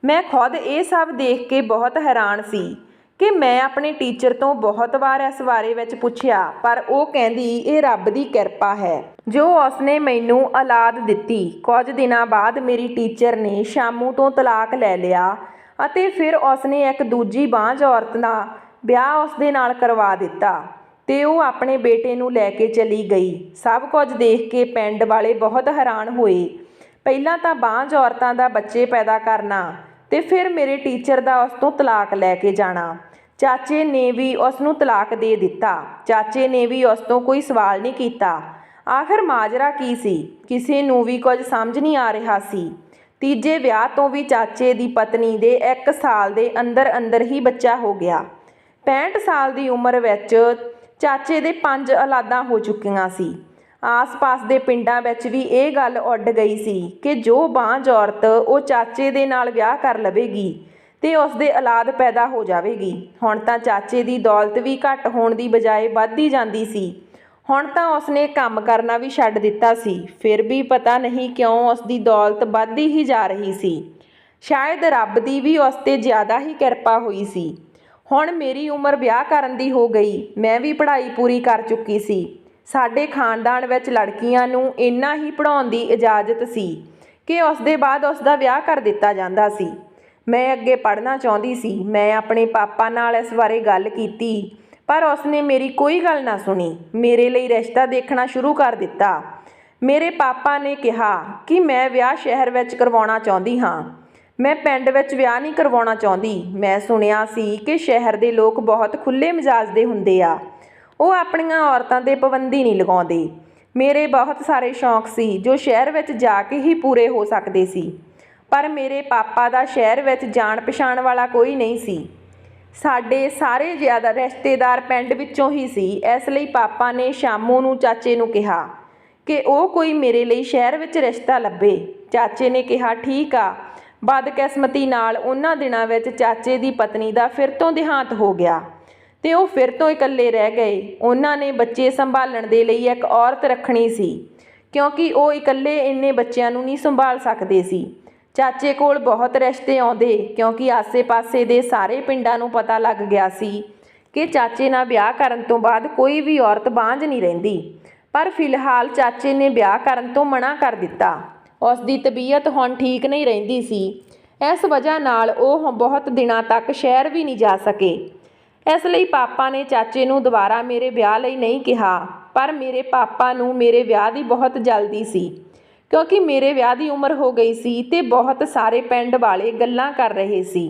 ਮੈਂ ਖੁਦ ਇਹ ਸਭ ਦੇਖ ਕੇ ਬਹੁਤ ਹੈਰਾਨ ਸੀ ਕਿ ਮੈਂ ਆਪਣੇ ਟੀਚਰ ਤੋਂ ਬਹੁਤ ਵਾਰ ਇਸ ਬਾਰੇ ਵਿੱਚ ਪੁੱਛਿਆ, ਪਰ ਉਹ ਕਹਿੰਦੀ ਇਹ ਰੱਬ ਦੀ ਕਿਰਪਾ ਹੈ ਜੋ ਉਸਨੇ ਮੈਨੂੰ ਔਲਾਦ ਦਿੱਤੀ। ਕੁਝ ਦਿਨਾਂ ਬਾਅਦ ਮੇਰੀ ਟੀਚਰ ਨੇ ਸ਼ਾਮੂ ਤੋਂ ਤਲਾਕ ਲੈ ਲਿਆ ਅਤੇ ਫਿਰ ਉਸਨੇ ਇੱਕ ਦੂਜੀ ਬਾਂਝ ਔਰਤ ਦਾ ਵਿਆਹ ਉਸਦੇ ਨਾਲ ਕਰਵਾ ਦਿੱਤਾ ਤੇ ਉਹ ਆਪਣੇ ਬੇਟੇ ਨੂੰ ਲੈ ਕੇ ਚਲੀ ਗਈ। ਸਭ ਕੁਝ ਦੇਖ ਕੇ ਪਿੰਡ ਵਾਲੇ ਬਹੁਤ ਹੈਰਾਨ ਹੋਏ। ਪਹਿਲਾਂ ਤਾਂ ਬਾਂਝ ਔਰਤਾਂ ਦਾ ਬੱਚੇ ਪੈਦਾ ਕਰਨਾ ਤੇ ਫਿਰ ਮੇਰੇ ਟੀਚਰ ਦਾ ਉਸ ਤੋਂ ਤਲਾਕ ਲੈ ਕੇ ਜਾਣਾ। ਚਾਚੇ ਨੇ ਵੀ ਉਸ ਨੂੰ ਤਲਾਕ ਦੇ ਦਿੱਤਾ। ਚਾਚੇ ਨੇ ਵੀ ਉਸ ਤੋਂ ਕੋਈ ਸਵਾਲ ਨਹੀਂ ਕੀਤਾ। ਆਖਰ ਮਾਜਰਾ ਕੀ ਸੀ? ਕਿਸੇ ਨੂੰ ਵੀ ਕੁਝ ਸਮਝ ਨਹੀਂ ਆ ਰਿਹਾ ਸੀ। ਤੀਜੇ ਵਿਆਹ ਤੋਂ ਵੀ ਚਾਚੇ ਦੀ ਪਤਨੀ ਦੇ 1 ਸਾਲ ਦੇ ਅੰਦਰ ਅੰਦਰ ਹੀ ਬੱਚਾ ਹੋ ਗਿਆ। 65 ਸਾਲ ਦੀ ਉਮਰ ਵਿੱਚ ਚਾਚੇ ਦੇ 5 ਔਲਾਦਾਂ ਹੋ ਚੁੱਕੀਆਂ ਸੀ। ਆਸ-ਪਾਸ ਦੇ ਪਿੰਡਾਂ ਵਿੱਚ ਵੀ ਇਹ ਗੱਲ ਉੱਡ ਗਈ ਸੀ ਕਿ ਜੋ ਬਾਂਝ ਔਰਤ ਉਹ ਚਾਚੇ ਦੇ ਨਾਲ ਵਿਆਹ ਕਰ ਲਵੇਗੀ ਤੇ ਉਸਦੇ ਔਲਾਦ ਪੈਦਾ ਹੋ ਜਾਵੇਗੀ। ਹੁਣ ਤਾਂ ਚਾਚੇ ਦੀ ਦੌਲਤ ਵੀ ਘੱਟ ਹੋਣ ਦੀ ਬਜਾਏ ਵੱਧਦੀ ਜਾਂਦੀ ਸੀ। ਹੁਣ ਤਾਂ ਉਸਨੇ ਕੰਮ ਕਰਨਾ ਵੀ ਛੱਡ ਦਿੱਤਾ ਸੀ। ਫਿਰ ਵੀ ਪਤਾ ਨਹੀਂ ਕਿਉਂ ਉਸਦੀ ਦੌਲਤ ਵੱਧਦੀ ਹੀ ਜਾ ਰਹੀ ਸੀ। ਸ਼ਾਇਦ ਰੱਬ ਦੀ ਵੀ ਉਸ 'ਤੇ ਜ਼ਿਆਦਾ ਹੀ ਕਿਰਪਾ ਹੋਈ ਸੀ। ਹੁਣ ਮੇਰੀ ਉਮਰ ਵਿਆਹ ਕਰਨ ਦੀ ਹੋ ਗਈ। ਮੈਂ ਵੀ ਪੜ੍ਹਾਈ ਪੂਰੀ ਕਰ ਚੁੱਕੀ ਸੀ। ਸਾਡੇ ਖਾਨਦਾਨ ਵਿੱਚ ਲੜਕੀਆਂ ਨੂੰ ਇੰਨਾ ਹੀ ਪੜ੍ਹਾਉਣ ਦੀ ਇਜਾਜ਼ਤ ਸੀ ਕਿ ਉਸਦੇ ਬਾਅਦ ਉਸਦਾ ਵਿਆਹ ਕਰ ਦਿੱਤਾ ਜਾਂਦਾ ਸੀ। ਮੈਂ ਅੱਗੇ ਪੜ੍ਹਨਾ ਚਾਹੁੰਦੀ ਸੀ। ਮੈਂ ਆਪਣੇ ਪਾਪਾ ਨਾਲ ਇਸ ਬਾਰੇ ਗੱਲ ਕੀਤੀ, ਪਰ ਉਸਨੇ ਮੇਰੀ ਕੋਈ ਗੱਲ ਨਾ ਸੁਣੀ। ਮੇਰੇ ਲਈ ਰਿਸ਼ਤਾ ਦੇਖਣਾ ਸ਼ੁਰੂ ਕਰ ਦਿੱਤਾ। ਮੇਰੇ ਪਾਪਾ ਨੇ ਕਿਹਾ ਕਿ ਮੈਂ ਵਿਆਹ ਸ਼ਹਿਰ ਵਿੱਚ ਕਰਵਾਉਣਾ ਚਾਹੁੰਦੀ ਹਾਂ। ਮੈਂ ਪਿੰਡ ਵਿੱਚ ਵਿਆਹ ਨਹੀਂ ਕਰਵਾਉਣਾ ਚਾਹੁੰਦੀ। ਮੈਂ ਸੁਣਿਆ ਸੀ ਕਿ ਸ਼ਹਿਰ ਦੇ ਲੋਕ ਬਹੁਤ ਖੁੱਲ੍ਹੇ ਮਿਜਾਜ ਦੇ ਹੁੰਦੇ ਆ। ਉਹ ਆਪਣੀਆਂ ਔਰਤਾਂ 'ਤੇ ਪਾਬੰਦੀ ਨਹੀਂ ਲਗਾਉਂਦੇ। ਮੇਰੇ ਬਹੁਤ ਸਾਰੇ ਸ਼ੌਂਕ ਸੀ ਜੋ ਸ਼ਹਿਰ ਵਿੱਚ ਜਾ ਕੇ ਹੀ ਪੂਰੇ ਹੋ ਸਕਦੇ ਸੀ, ਪਰ ਮੇਰੇ ਪਾਪਾ ਦਾ ਸ਼ਹਿਰ ਵਿੱਚ ਜਾਣ ਪਛਾਣ ਵਾਲਾ ਕੋਈ ਨਹੀਂ ਸੀ। ਸਾਡੇ ਸਾਰੇ ਜ਼ਿਆਦਾ ਰਿਸ਼ਤੇਦਾਰ ਪਿੰਡ ਵਿੱਚੋਂ ਹੀ ਸੀ। ਇਸ ਲਈ ਪਾਪਾ ਨੇ ਸ਼ਾਮੂ ਨੂੰ ਚਾਚੇ ਨੂੰ ਕਿਹਾ ਕਿ ਉਹ ਕੋਈ ਮੇਰੇ ਲਈ ਸ਼ਹਿਰ ਵਿੱਚ ਰਿਸ਼ਤਾ ਲੱਭੇ। ਚਾਚੇ ਨੇ ਕਿਹਾ ਠੀਕ ਆ। ਬਦਕਿਸਮਤੀ ਨਾਲ ਉਹਨਾਂ ਦਿਨਾਂ ਵਿੱਚ ਚਾਚੇ ਦੀ ਪਤਨੀ ਦਾ ਫਿਰ ਤੋਂ ਦੇਹਾਂਤ ਹੋ ਗਿਆ ਤੇ ਉਹ ਫਿਰ ਤੋਂ ਇਕੱਲੇ ਰਹਿ ਗਏ। ਉਹਨਾਂ ਨੇ ਬੱਚੇ ਸੰਭਾਲਣ ਦੇ ਲਈ ਇੱਕ ਔਰਤ ਰੱਖਣੀ ਸੀ ਕਿਉਂਕਿ ਉਹ ਇਕੱਲੇ ਇੰਨੇ ਬੱਚਿਆਂ ਨੂੰ ਨਹੀਂ ਸੰਭਾਲ ਸਕਦੇ ਸੀ। ਚਾਚੇ ਕੋਲ ਬਹੁਤ ਰਿਸ਼ਤੇ ਆਉਂਦੇ ਕਿਉਂਕਿ ਆਸੇ-ਪਾਸੇ ਦੇ ਸਾਰੇ ਪਿੰਡਾਂ ਨੂੰ ਪਤਾ ਲੱਗ ਗਿਆ ਸੀ ਕਿ ਚਾਚੇ ਨਾਲ ਵਿਆਹ ਕਰਨ ਤੋਂ ਬਾਅਦ ਕੋਈ ਵੀ ਔਰਤ ਬਾਂਝ ਨਹੀਂ ਰਹਿੰਦੀ। ਪਰ ਫਿਲਹਾਲ ਚਾਚੇ ਨੇ ਵਿਆਹ ਕਰਨ ਤੋਂ ਮਨਾ ਕਰ ਦਿੱਤਾ। ਉਸ ਦੀ ਤਬੀਅਤ ਹੁਣ ਠੀਕ ਨਹੀਂ ਰਹਿੰਦੀ ਸੀ। ਇਸ ਵਜ੍ਹਾ ਨਾਲ ਉਹ ਬਹੁਤ ਦਿਨਾਂ ਤੱਕ ਸ਼ਹਿਰ ਵੀ ਨਹੀਂ ਜਾ ਸਕੇ। ਇਸ ਲਈ ਪਾਪਾ ਨੇ ਚਾਚੇ ਨੂੰ ਦੁਬਾਰਾ ਮੇਰੇ ਵਿਆਹ ਲਈ ਨਹੀਂ ਕਿਹਾ, ਪਰ ਮੇਰੇ ਪਾਪਾ ਨੂੰ ਮੇਰੇ ਵਿਆਹ ਦੀ ਬਹੁਤ ਜਲਦੀ ਸੀ ਕਿਉਂਕਿ ਮੇਰੇ ਵਿਆਹ ਦੀ ਉਮਰ ਹੋ ਗਈ ਸੀ ਤੇ ਬਹੁਤ ਸਾਰੇ ਪਿੰਡ ਵਾਲੇ ਗੱਲਾਂ ਕਰ ਰਹੇ ਸੀ।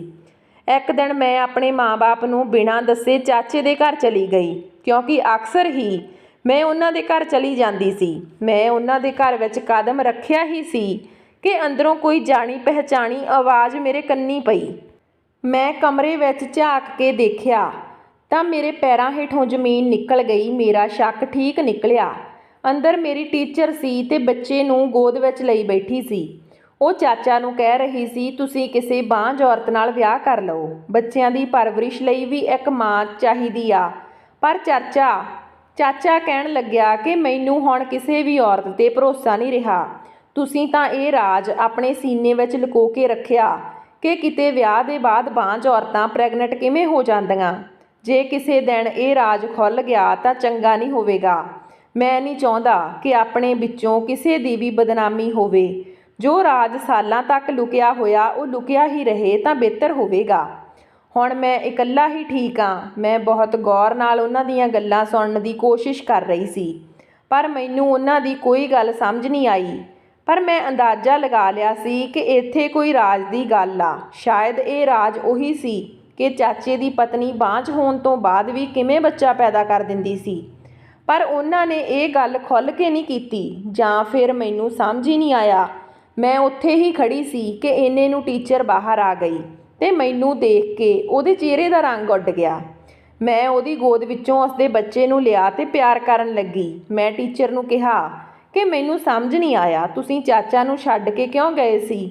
ਇੱਕ ਦਿਨ ਮੈਂ ਆਪਣੇ ਮਾਂ-ਬਾਪ ਨੂੰ ਬਿਨਾਂ ਦੱਸੇ ਚਾਚੇ ਦੇ ਘਰ ਚਲੀ ਗਈ ਕਿਉਂਕਿ ਅਕਸਰ ਹੀ ਮੈਂ ਉਹਨਾਂ ਦੇ ਘਰ ਚਲੀ ਜਾਂਦੀ ਸੀ। ਮੈਂ ਉਹਨਾਂ ਦੇ ਘਰ ਵਿੱਚ ਕਦਮ ਰੱਖਿਆ ਹੀ ਸੀ ਕਿ ਅੰਦਰੋਂ ਕੋਈ ਜਾਣੀ ਪਹਿਚਾਣੀ ਆਵਾਜ਼ ਮੇਰੇ ਕੰਨੀ ਪਈ। ਮੈਂ ਕਮਰੇ ਵਿੱਚ ਝਾਕ ਕੇ ਦੇਖਿਆ ਤਾਂ ਮੇਰੇ ਪੈਰਾਂ ਹੇਠੋਂ ਜ਼ਮੀਨ ਨਿਕਲ ਗਈ। ਮੇਰਾ ਸ਼ੱਕ ਠੀਕ ਨਿਕਲਿਆ। ਅੰਦਰ ਮੇਰੀ ਟੀਚਰ ਸੀ ਤੇ ਬੱਚੇ ਨੂੰ ਗੋਦ ਵਿੱਚ ਲਈ ਬੈਠੀ ਸੀ। ਉਹ ਚਾਚਾ ਨੂੰ ਕਹਿ ਰਹੀ ਸੀ ਤੁਸੀਂ ਕਿਸੇ ਬਾਂਝ ਔਰਤ ਨਾਲ ਵਿਆਹ ਕਰ ਲਓ। ਬੱਚਿਆਂ ਦੀ ਪਰਵਰਿਸ਼ ਲਈ ਵੀ ਇੱਕ ਮਾਂ ਚਾਹੀਦੀ ਆ। ਪਰ ਚਾਚਾ ਕਹਿਣ ਲੱਗਿਆ ਕਿ ਮੈਨੂੰ ਹੁਣ ਕਿਸੇ ਵੀ ਔਰਤ 'ਤੇ ਭਰੋਸਾ ਨਹੀਂ ਰਿਹਾ। ਤੁਸੀਂ ਤਾਂ ਇਹ ਰਾਜ ਆਪਣੇ ਸੀਨੇ ਵਿੱਚ ਲੁਕੋ ਕੇ ਰੱਖਿਆ ਕਿ ਕਿਤੇ ਵਿਆਹ ਦੇ ਬਾਅਦ ਬਾਂਝ ਔਰਤਾਂ ਪ੍ਰੈਗਨੈਂਟ ਕਿਵੇਂ ਹੋ ਜਾਂਦੀਆਂ। ਜੇ ਕਿਸੇ ਦਿਨ ਇਹ ਰਾਜ ਖੁੱਲ੍ਹ ਗਿਆ ਤਾਂ ਚੰਗਾ ਨਹੀਂ ਹੋਵੇਗਾ। ਮੈਂ ਨਹੀਂ ਚਾਹੁੰਦਾ ਕਿ ਆਪਣੇ ਵਿੱਚੋਂ ਕਿਸੇ ਦੀ ਵੀ ਬਦਨਾਮੀ ਹੋਵੇ। ਜੋ ਰਾਜ ਸਾਲਾਂ ਤੱਕ ਲੁਕਿਆ ਹੋਇਆ ਉਹ ਲੁਕਿਆ ਹੀ ਰਹੇ ਤਾਂ ਬਿਹਤਰ ਹੋਵੇਗਾ। ਹੁਣ ਮੈਂ ਇਕੱਲਾ ਹੀ ਠੀਕ ਹਾਂ। ਮੈਂ ਬਹੁਤ ਗੌਰ ਨਾਲ ਉਹਨਾਂ ਦੀਆਂ ਗੱਲਾਂ ਸੁਣਨ ਦੀ ਕੋਸ਼ਿਸ਼ ਕਰ ਰਹੀ ਸੀ, ਪਰ ਮੈਨੂੰ ਉਹਨਾਂ ਦੀ ਕੋਈ ਗੱਲ ਸਮਝ ਨਹੀਂ ਆਈ। ਪਰ ਮੈਂ ਅੰਦਾਜ਼ਾ ਲਗਾ ਲਿਆ ਸੀ ਕਿ ਇੱਥੇ ਕੋਈ ਰਾਜ ਦੀ ਗੱਲ ਆ। ਸ਼ਾਇਦ ਇਹ ਰਾਜ ਉਹੀ ਸੀ ਕਿ ਚਾਚੇ ਦੀ ਪਤਨੀ ਬਾਂਝ ਹੋਣ ਤੋਂ ਬਾਅਦ ਵੀ ਕਿਵੇਂ ਬੱਚਾ ਪੈਦਾ ਕਰ ਦਿੰਦੀ ਸੀ। ਪਰ ਉਹਨਾਂ ਨੇ ਇਹ ਗੱਲ ਖੁੱਲ੍ਹ ਕੇ ਨਹੀਂ ਕੀਤੀ, ਜਾਂ ਫਿਰ ਮੈਨੂੰ ਸਮਝ ਹੀ ਨਹੀਂ ਆਇਆ। ਮੈਂ ਉੱਥੇ ਹੀ ਖੜੀ ਸੀ ਕਿ ਇੰਨੇ ਨੂੰ ਟੀਚਰ ਬਾਹਰ ਆ ਗਈ ਤੇ ਮੈਨੂੰ ਦੇਖ ਕੇ ਉਹਦੇ ਚਿਹਰੇ ਦਾ ਰੰਗ ਉੱਡ ਗਿਆ। ਮੈਂ ਉਹਦੀ ਗੋਦ ਵਿੱਚੋਂ ਉਸਦੇ ਬੱਚੇ ਨੂੰ ਲਿਆ ਤੇ ਪਿਆਰ ਕਰਨ ਲੱਗੀ। ਮੈਂ ਟੀਚਰ ਨੂੰ ਕਿਹਾ ਕਿ ਮੈਨੂੰ ਸਮਝ ਨਹੀਂ ਆਇਆ ਤੁਸੀਂ ਚਾਚਾ ਨੂੰ ਛੱਡ ਕੇ ਕਿਉਂ ਗਏ ਸੀ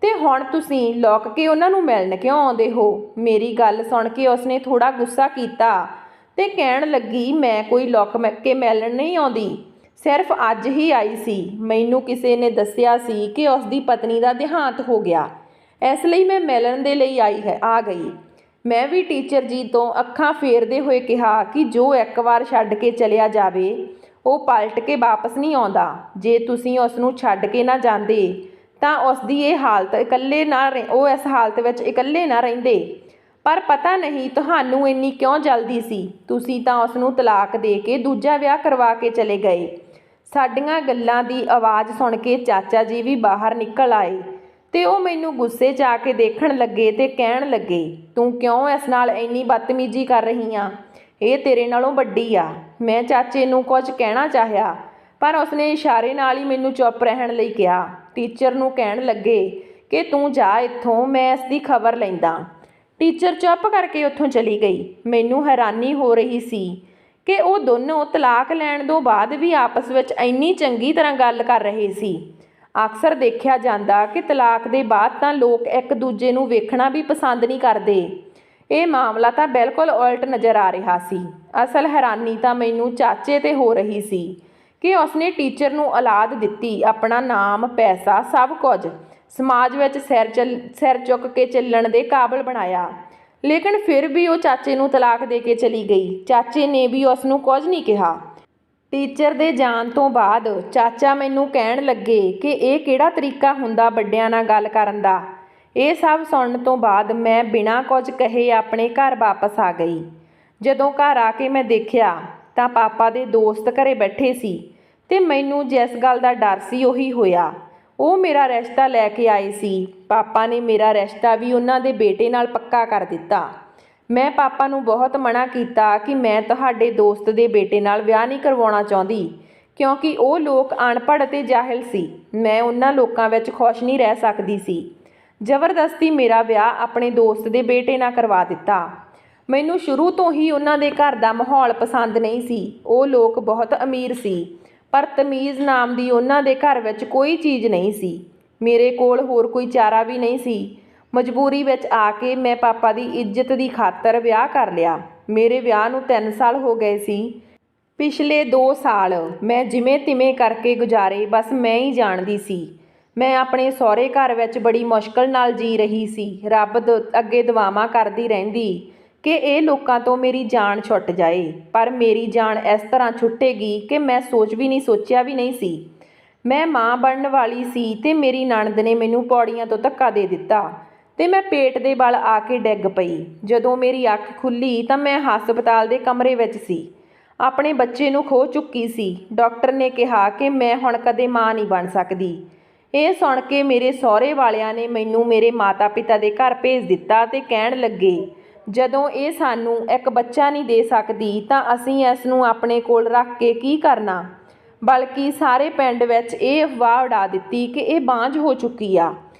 ਤੇ ਹੁਣ ਤੁਸੀਂ ਲੁੱਕ ਕੇ ਉਹਨਾਂ ਨੂੰ ਮਿਲਣ ਕਿਉਂ ਆਉਂਦੇ ਹੋ। ਮੇਰੀ ਗੱਲ ਸੁਣ ਕੇ ਉਸਨੇ ਥੋੜ੍ਹਾ ਗੁੱਸਾ ਕੀਤਾ ਤੇ ਕਹਿਣ ਲੱਗੀ, ਮੈਂ ਕੋਈ ਲੁੱਕ ਕੇ ਮਿਲਣ ਨਹੀਂ ਆਉਂਦੀ, ਸਿਰਫ ਅੱਜ ਹੀ ਆਈ ਸੀ। ਮੈਨੂੰ ਕਿਸੇ ਨੇ ਦੱਸਿਆ ਸੀ ਕਿ ਉਸ ਦੀ ਪਤਨੀ ਦਾ ਦੇਹਾਂਤ ਹੋ ਗਿਆ, ਇਸ ਲਈ ਮੈਂ ਮਿਲਣ ਦੇ ਲਈ ਆ ਗਈ। ਮੈਂ ਵੀ ਟੀਚਰ ਜੀ ਤੋਂ ਅੱਖਾਂ ਫੇਰਦੇ ਹੋਏ ਕਿਹਾ ਕਿ ਜੋ ਇੱਕ ਵਾਰ ਛੱਡ ਕੇ ਚਲਿਆ ਜਾਵੇ ਉਹ ਪਲਟ ਕੇ ਵਾਪਸ ਨਹੀਂ ਆਉਂਦਾ। ਜੇ ਤੁਸੀਂ ਉਸ ਨੂੰ ਛੱਡ ਕੇ ਨਾ ਜਾਂਦੇ ਤਾਂ ਉਸ ਦੀ ਇਹ ਹਾਲਤ ਉਹ ਇਸ ਹਾਲਤ ਵਿੱਚ ਇਕੱਲੇ ਨਾ ਰਹਿੰਦੇ। ਪਰ ਪਤਾ ਨਹੀਂ ਤੁਹਾਨੂੰ ਇੰਨੀ ਕਿਉਂ ਜਲਦੀ ਸੀ, ਤੁਸੀਂ ਤਾਂ ਉਸ ਨੂੰ ਤਲਾਕ ਦੇ ਕੇ ਦੂਜਾ ਵਿਆਹ ਕਰਵਾ ਕੇ ਚਲੇ ਗਏ। ਸਾਡੀਆਂ ਗੱਲਾਂ ਦੀ ਆਵਾਜ਼ ਸੁਣ ਕੇ ਚਾਚਾ ਜੀ ਵੀ ਬਾਹਰ ਨਿਕਲ ਆਏ ਤੇ ਉਹ ਮੈਨੂੰ ਗੁੱਸੇ 'ਚ ਆ ਕੇ ਦੇਖਣ ਲੱਗੇ ਤੇ ਕਹਿਣ ਲੱਗੇ, ਤੂੰ ਕਿਉਂ ਇਸ ਨਾਲ ਇੰਨੀ ਬਦਤਮੀਜ਼ੀ ਕਰ ਰਹੀ ਆ? ਇਹ ਤੇਰੇ ਨਾਲੋਂ ਵੱਡੀ ਆ। ਮੈਂ ਚਾਚੇ ਨੂੰ ਕੁਝ ਕਹਿਣਾ ਚਾਹਿਆ ਪਰ ਉਸਨੇ ਇਸ਼ਾਰੇ ਨਾਲ ਹੀ ਮੈਨੂੰ ਚੁੱਪ ਰਹਿਣ ਲਈ ਕਿਹਾ। ਟੀਚਰ ਨੂੰ ਕਹਿਣ ਲੱਗੇ ਕਿ ਤੂੰ ਜਾ ਇੱਥੋਂ, ਮੈਂ ਇਸ ਦੀ ਖਬਰ ਲੈਂਦਾ। ਟੀਚਰ ਚੁੱਪ ਕਰਕੇ ਉੱਥੋਂ ਚਲੀ ਗਈ। ਮੈਨੂੰ ਹੈਰਾਨੀ ਹੋ ਰਹੀ ਸੀ ਕਿ ਉਹ ਦੋਨੋਂ ਤਲਾਕ ਲੈਣ ਤੋਂ ਬਾਅਦ ਵੀ ਆਪਸ ਵਿੱਚ ਇੰਨੀ ਚੰਗੀ ਤਰ੍ਹਾਂ ਗੱਲ ਕਰ ਰਹੇ ਸੀ। ਅਕਸਰ ਦੇਖਿਆ ਜਾਂਦਾ ਕਿ ਤਲਾਕ ਦੇ ਬਾਅਦ ਤਾਂ ਲੋਕ ਇੱਕ ਦੂਜੇ ਨੂੰ ਵੇਖਣਾ ਵੀ ਪਸੰਦ ਨਹੀਂ ਕਰਦੇ। ਇਹ ਮਾਮਲਾ ਤਾਂ ਬਿਲਕੁਲ ਉਲਟ ਨਜ਼ਰ ਆ ਰਿਹਾ ਸੀ। ਅਸਲ ਹੈਰਾਨੀ ਤਾਂ ਮੈਨੂੰ ਚਾਚੇ 'ਤੇ ਹੋ ਰਹੀ ਸੀ ਕਿ ਉਸਨੇ ਟੀਚਰ ਨੂੰ ਔਲਾਦ ਦਿੱਤੀ, ਆਪਣਾ ਨਾਮ, ਪੈਸਾ, ਸਭ ਕੁਝ ਸਮਾਜ ਵਿੱਚ ਸਿਰ ਚੁੱਕ ਕੇ ਚੱਲਣ ਦੇ ਕਾਬਲ ਬਣਾਇਆ। ਲੇਕਿਨ ਫਿਰ ਵੀ ਉਹ ਚਾਚੇ ਨੂੰ ਤਲਾਕ ਦੇ ਕੇ ਚਲੀ ਗਈ। ਚਾਚੇ ਨੇ ਵੀ ਉਸ ਨੂੰ ਕੁਝ ਨਹੀਂ ਕਿਹਾ। ਟੀਚਰ ਦੇ ਜਾਣ ਤੋਂ ਬਾਅਦ ਚਾਚਾ ਮੈਨੂੰ ਕਹਿਣ ਲੱਗੇ ਕਿ ਇਹ ਕਿਹੜਾ ਤਰੀਕਾ ਹੁੰਦਾ ਵੱਡਿਆਂ ਨਾਲ ਗੱਲ ਕਰਨ ਦਾ। ਇਹ ਸਭ ਸੁਣਨ ਤੋਂ ਬਾਅਦ ਮੈਂ ਬਿਨਾਂ ਕੁਝ ਕਹੇ ਆਪਣੇ ਘਰ ਵਾਪਸ ਆ ਗਈ। ਜਦੋਂ ਘਰ ਆ ਕੇ ਮੈਂ ਦੇਖਿਆ ਤਾਂ ਪਾਪਾ ਦੇ ਦੋਸਤ ਘਰੇ ਬੈਠੇ ਸੀ ਤੇ ਮੈਨੂੰ ਜਿਸ ਗੱਲ ਦਾ ਡਰ ਸੀ ਉਹੀ ਹੋਇਆ। ਉਹ ਮੇਰਾ ਰਿਸ਼ਤਾ ਲੈ ਕੇ ਆਏ ਸੀ। ਪਾਪਾ ਨੇ ਮੇਰਾ ਰਿਸ਼ਤਾ ਵੀ ਉਹਨਾਂ ਦੇ ਬੇਟੇ ਨਾਲ ਪੱਕਾ ਕਰ ਦਿੱਤਾ। ਮੈਂ ਪਾਪਾ ਨੂੰ ਬਹੁਤ ਮਨਾ ਕੀਤਾ ਕਿ ਮੈਂ ਤੁਹਾਡੇ ਦੋਸਤ ਦੇ ਬੇਟੇ ਨਾਲ ਵਿਆਹ ਨਹੀਂ ਕਰਵਾਉਣਾ ਚਾਹੁੰਦੀ, ਕਿਉਂਕਿ ਉਹ ਲੋਕ ਅਨਪੜ੍ਹ ਅਤੇ ਜਾਹਿਲ ਸੀ। ਮੈਂ ਉਹਨਾਂ ਲੋਕਾਂ ਵਿੱਚ ਖੁਸ਼ ਨਹੀਂ ਰਹਿ ਸਕਦੀ ਸੀ। ਜ਼ਬਰਦਸਤੀ ਮੇਰਾ ਵਿਆਹ ਆਪਣੇ ਦੋਸਤ ਦੇ ਬੇਟੇ ਨਾਲ ਕਰਵਾ ਦਿੱਤਾ। ਮੈਨੂੰ ਸ਼ੁਰੂ ਤੋਂ ਹੀ ਉਹਨਾਂ ਦੇ ਘਰ ਦਾ ਮਾਹੌਲ ਪਸੰਦ ਨਹੀਂ ਸੀ। ਉਹ ਲੋਕ ਬਹੁਤ ਅਮੀਰ ਸੀ ਪਰ ਤਮੀਜ਼ ਨਾਮ ਦੀ ਉਹਨਾਂ ਦੇ ਘਰ ਵਿੱਚ ਕੋਈ ਚੀਜ਼ ਨਹੀਂ ਸੀ। ਮੇਰੇ ਕੋਲ ਹੋਰ ਕੋਈ ਚਾਰਾ ਵੀ ਨਹੀਂ ਸੀ। ਮਜਬੂਰੀ ਵਿੱਚ ਆ ਕੇ ਮੈਂ ਪਾਪਾ ਦੀ ਇੱਜ਼ਤ ਦੀ ਖਾਤਰ ਵਿਆਹ ਕਰ ਲਿਆ। ਮੇਰੇ ਵਿਆਹ ਨੂੰ 3 ਸਾਲ ਹੋ ਗਏ ਸੀ। ਪਿਛਲੇ 2 ਸਾਲ ਮੈਂ ਜਿਵੇਂ ਤਿਵੇਂ ਕਰਕੇ ਗੁਜ਼ਾਰੇ, ਬਸ ਮੈਂ ਹੀ ਜਾਣਦੀ ਸੀ। ਮੈਂ ਆਪਣੇ ਸਹੁਰੇ ਘਰ ਵਿੱਚ ਬੜੀ ਮੁਸ਼ਕਲ ਨਾਲ ਜੀ ਰਹੀ ਸੀ। ਰੱਬ ਅੱਗੇ ਦੁਆਵਾਂ ਕਰਦੀ ਰਹਿੰਦੀ ਕਿ ਇਹ ਲੋਕਾਂ ਤੋਂ ਮੇਰੀ ਜਾਨ ਛੁੱਟ ਜਾਏ, ਪਰ ਮੇਰੀ ਜਾਨ ਇਸ ਤਰ੍ਹਾਂ ਛੁੱਟੇਗੀ ਕਿ ਮੈਂ ਸੋਚਿਆ ਵੀ ਨਹੀਂ ਸੀ। ਮੈਂ ਮਾਂ ਬਣਨ ਵਾਲੀ ਸੀ ਤੇ ਮੇਰੀ ਨਣਦ ਨੇ ਮੈਨੂੰ ਪੌੜੀਆਂ ਤੋਂ ਧੱਕਾ ਦੇ ਦਿੱਤਾ ਤੇ ਮੈਂ ਪੇਟ ਦੇ ਬਲ ਆ ਕੇ ਡਿੱਗ ਪਈ। ਜਦੋਂ ਮੇਰੀ ਅੱਖ ਖੁੱਲ੍ਹੀ ਤਾਂ ਮੈਂ ਹਸਪਤਾਲ ਦੇ ਕਮਰੇ ਵਿੱਚ ਸੀ। ਆਪਣੇ ਬੱਚੇ ਨੂੰ ਖੋ ਚੁੱਕੀ ਸੀ। ਡਾਕਟਰ ਨੇ ਕਿਹਾ ਕਿ ਮੈਂ ਹੁਣ ਕਦੇ ਮਾਂ ਨਹੀਂ ਬਣ ਸਕਦੀ। ਇਹ ਸੁਣ ਕੇ ਮੇਰੇ ਸਹੁਰੇ ਵਾਲਿਆਂ ਨੇ ਮੈਨੂੰ ਮੇਰੇ ਮਾਤਾ ਪਿਤਾ ਦੇ ਘਰ ਭੇਜ ਦਿੱਤਾ ਤੇ ਕਹਿਣ ਲੱਗੇ, ਜਦੋਂ ਇਹ ਸਾਨੂੰ ਇੱਕ ਬੱਚਾ ਨਹੀਂ ਦੇ ਸਕਦੀ ਤਾਂ ਅਸੀਂ ਇਸ ਨੂੰ ਆਪਣੇ ਕੋਲ ਰੱਖ ਕੇ ਕੀ ਕਰਨਾ। ਬਲਕਿ ਸਾਰੇ ਪਿੰਡ ਵਿੱਚ ਇਹ ਅਫਵਾਹ ਉਡਾ ਦਿੱਤੀ ਕਿ ਇਹ ਬਾਂਝ ਹੋ ਚੁੱਕੀ ਆ।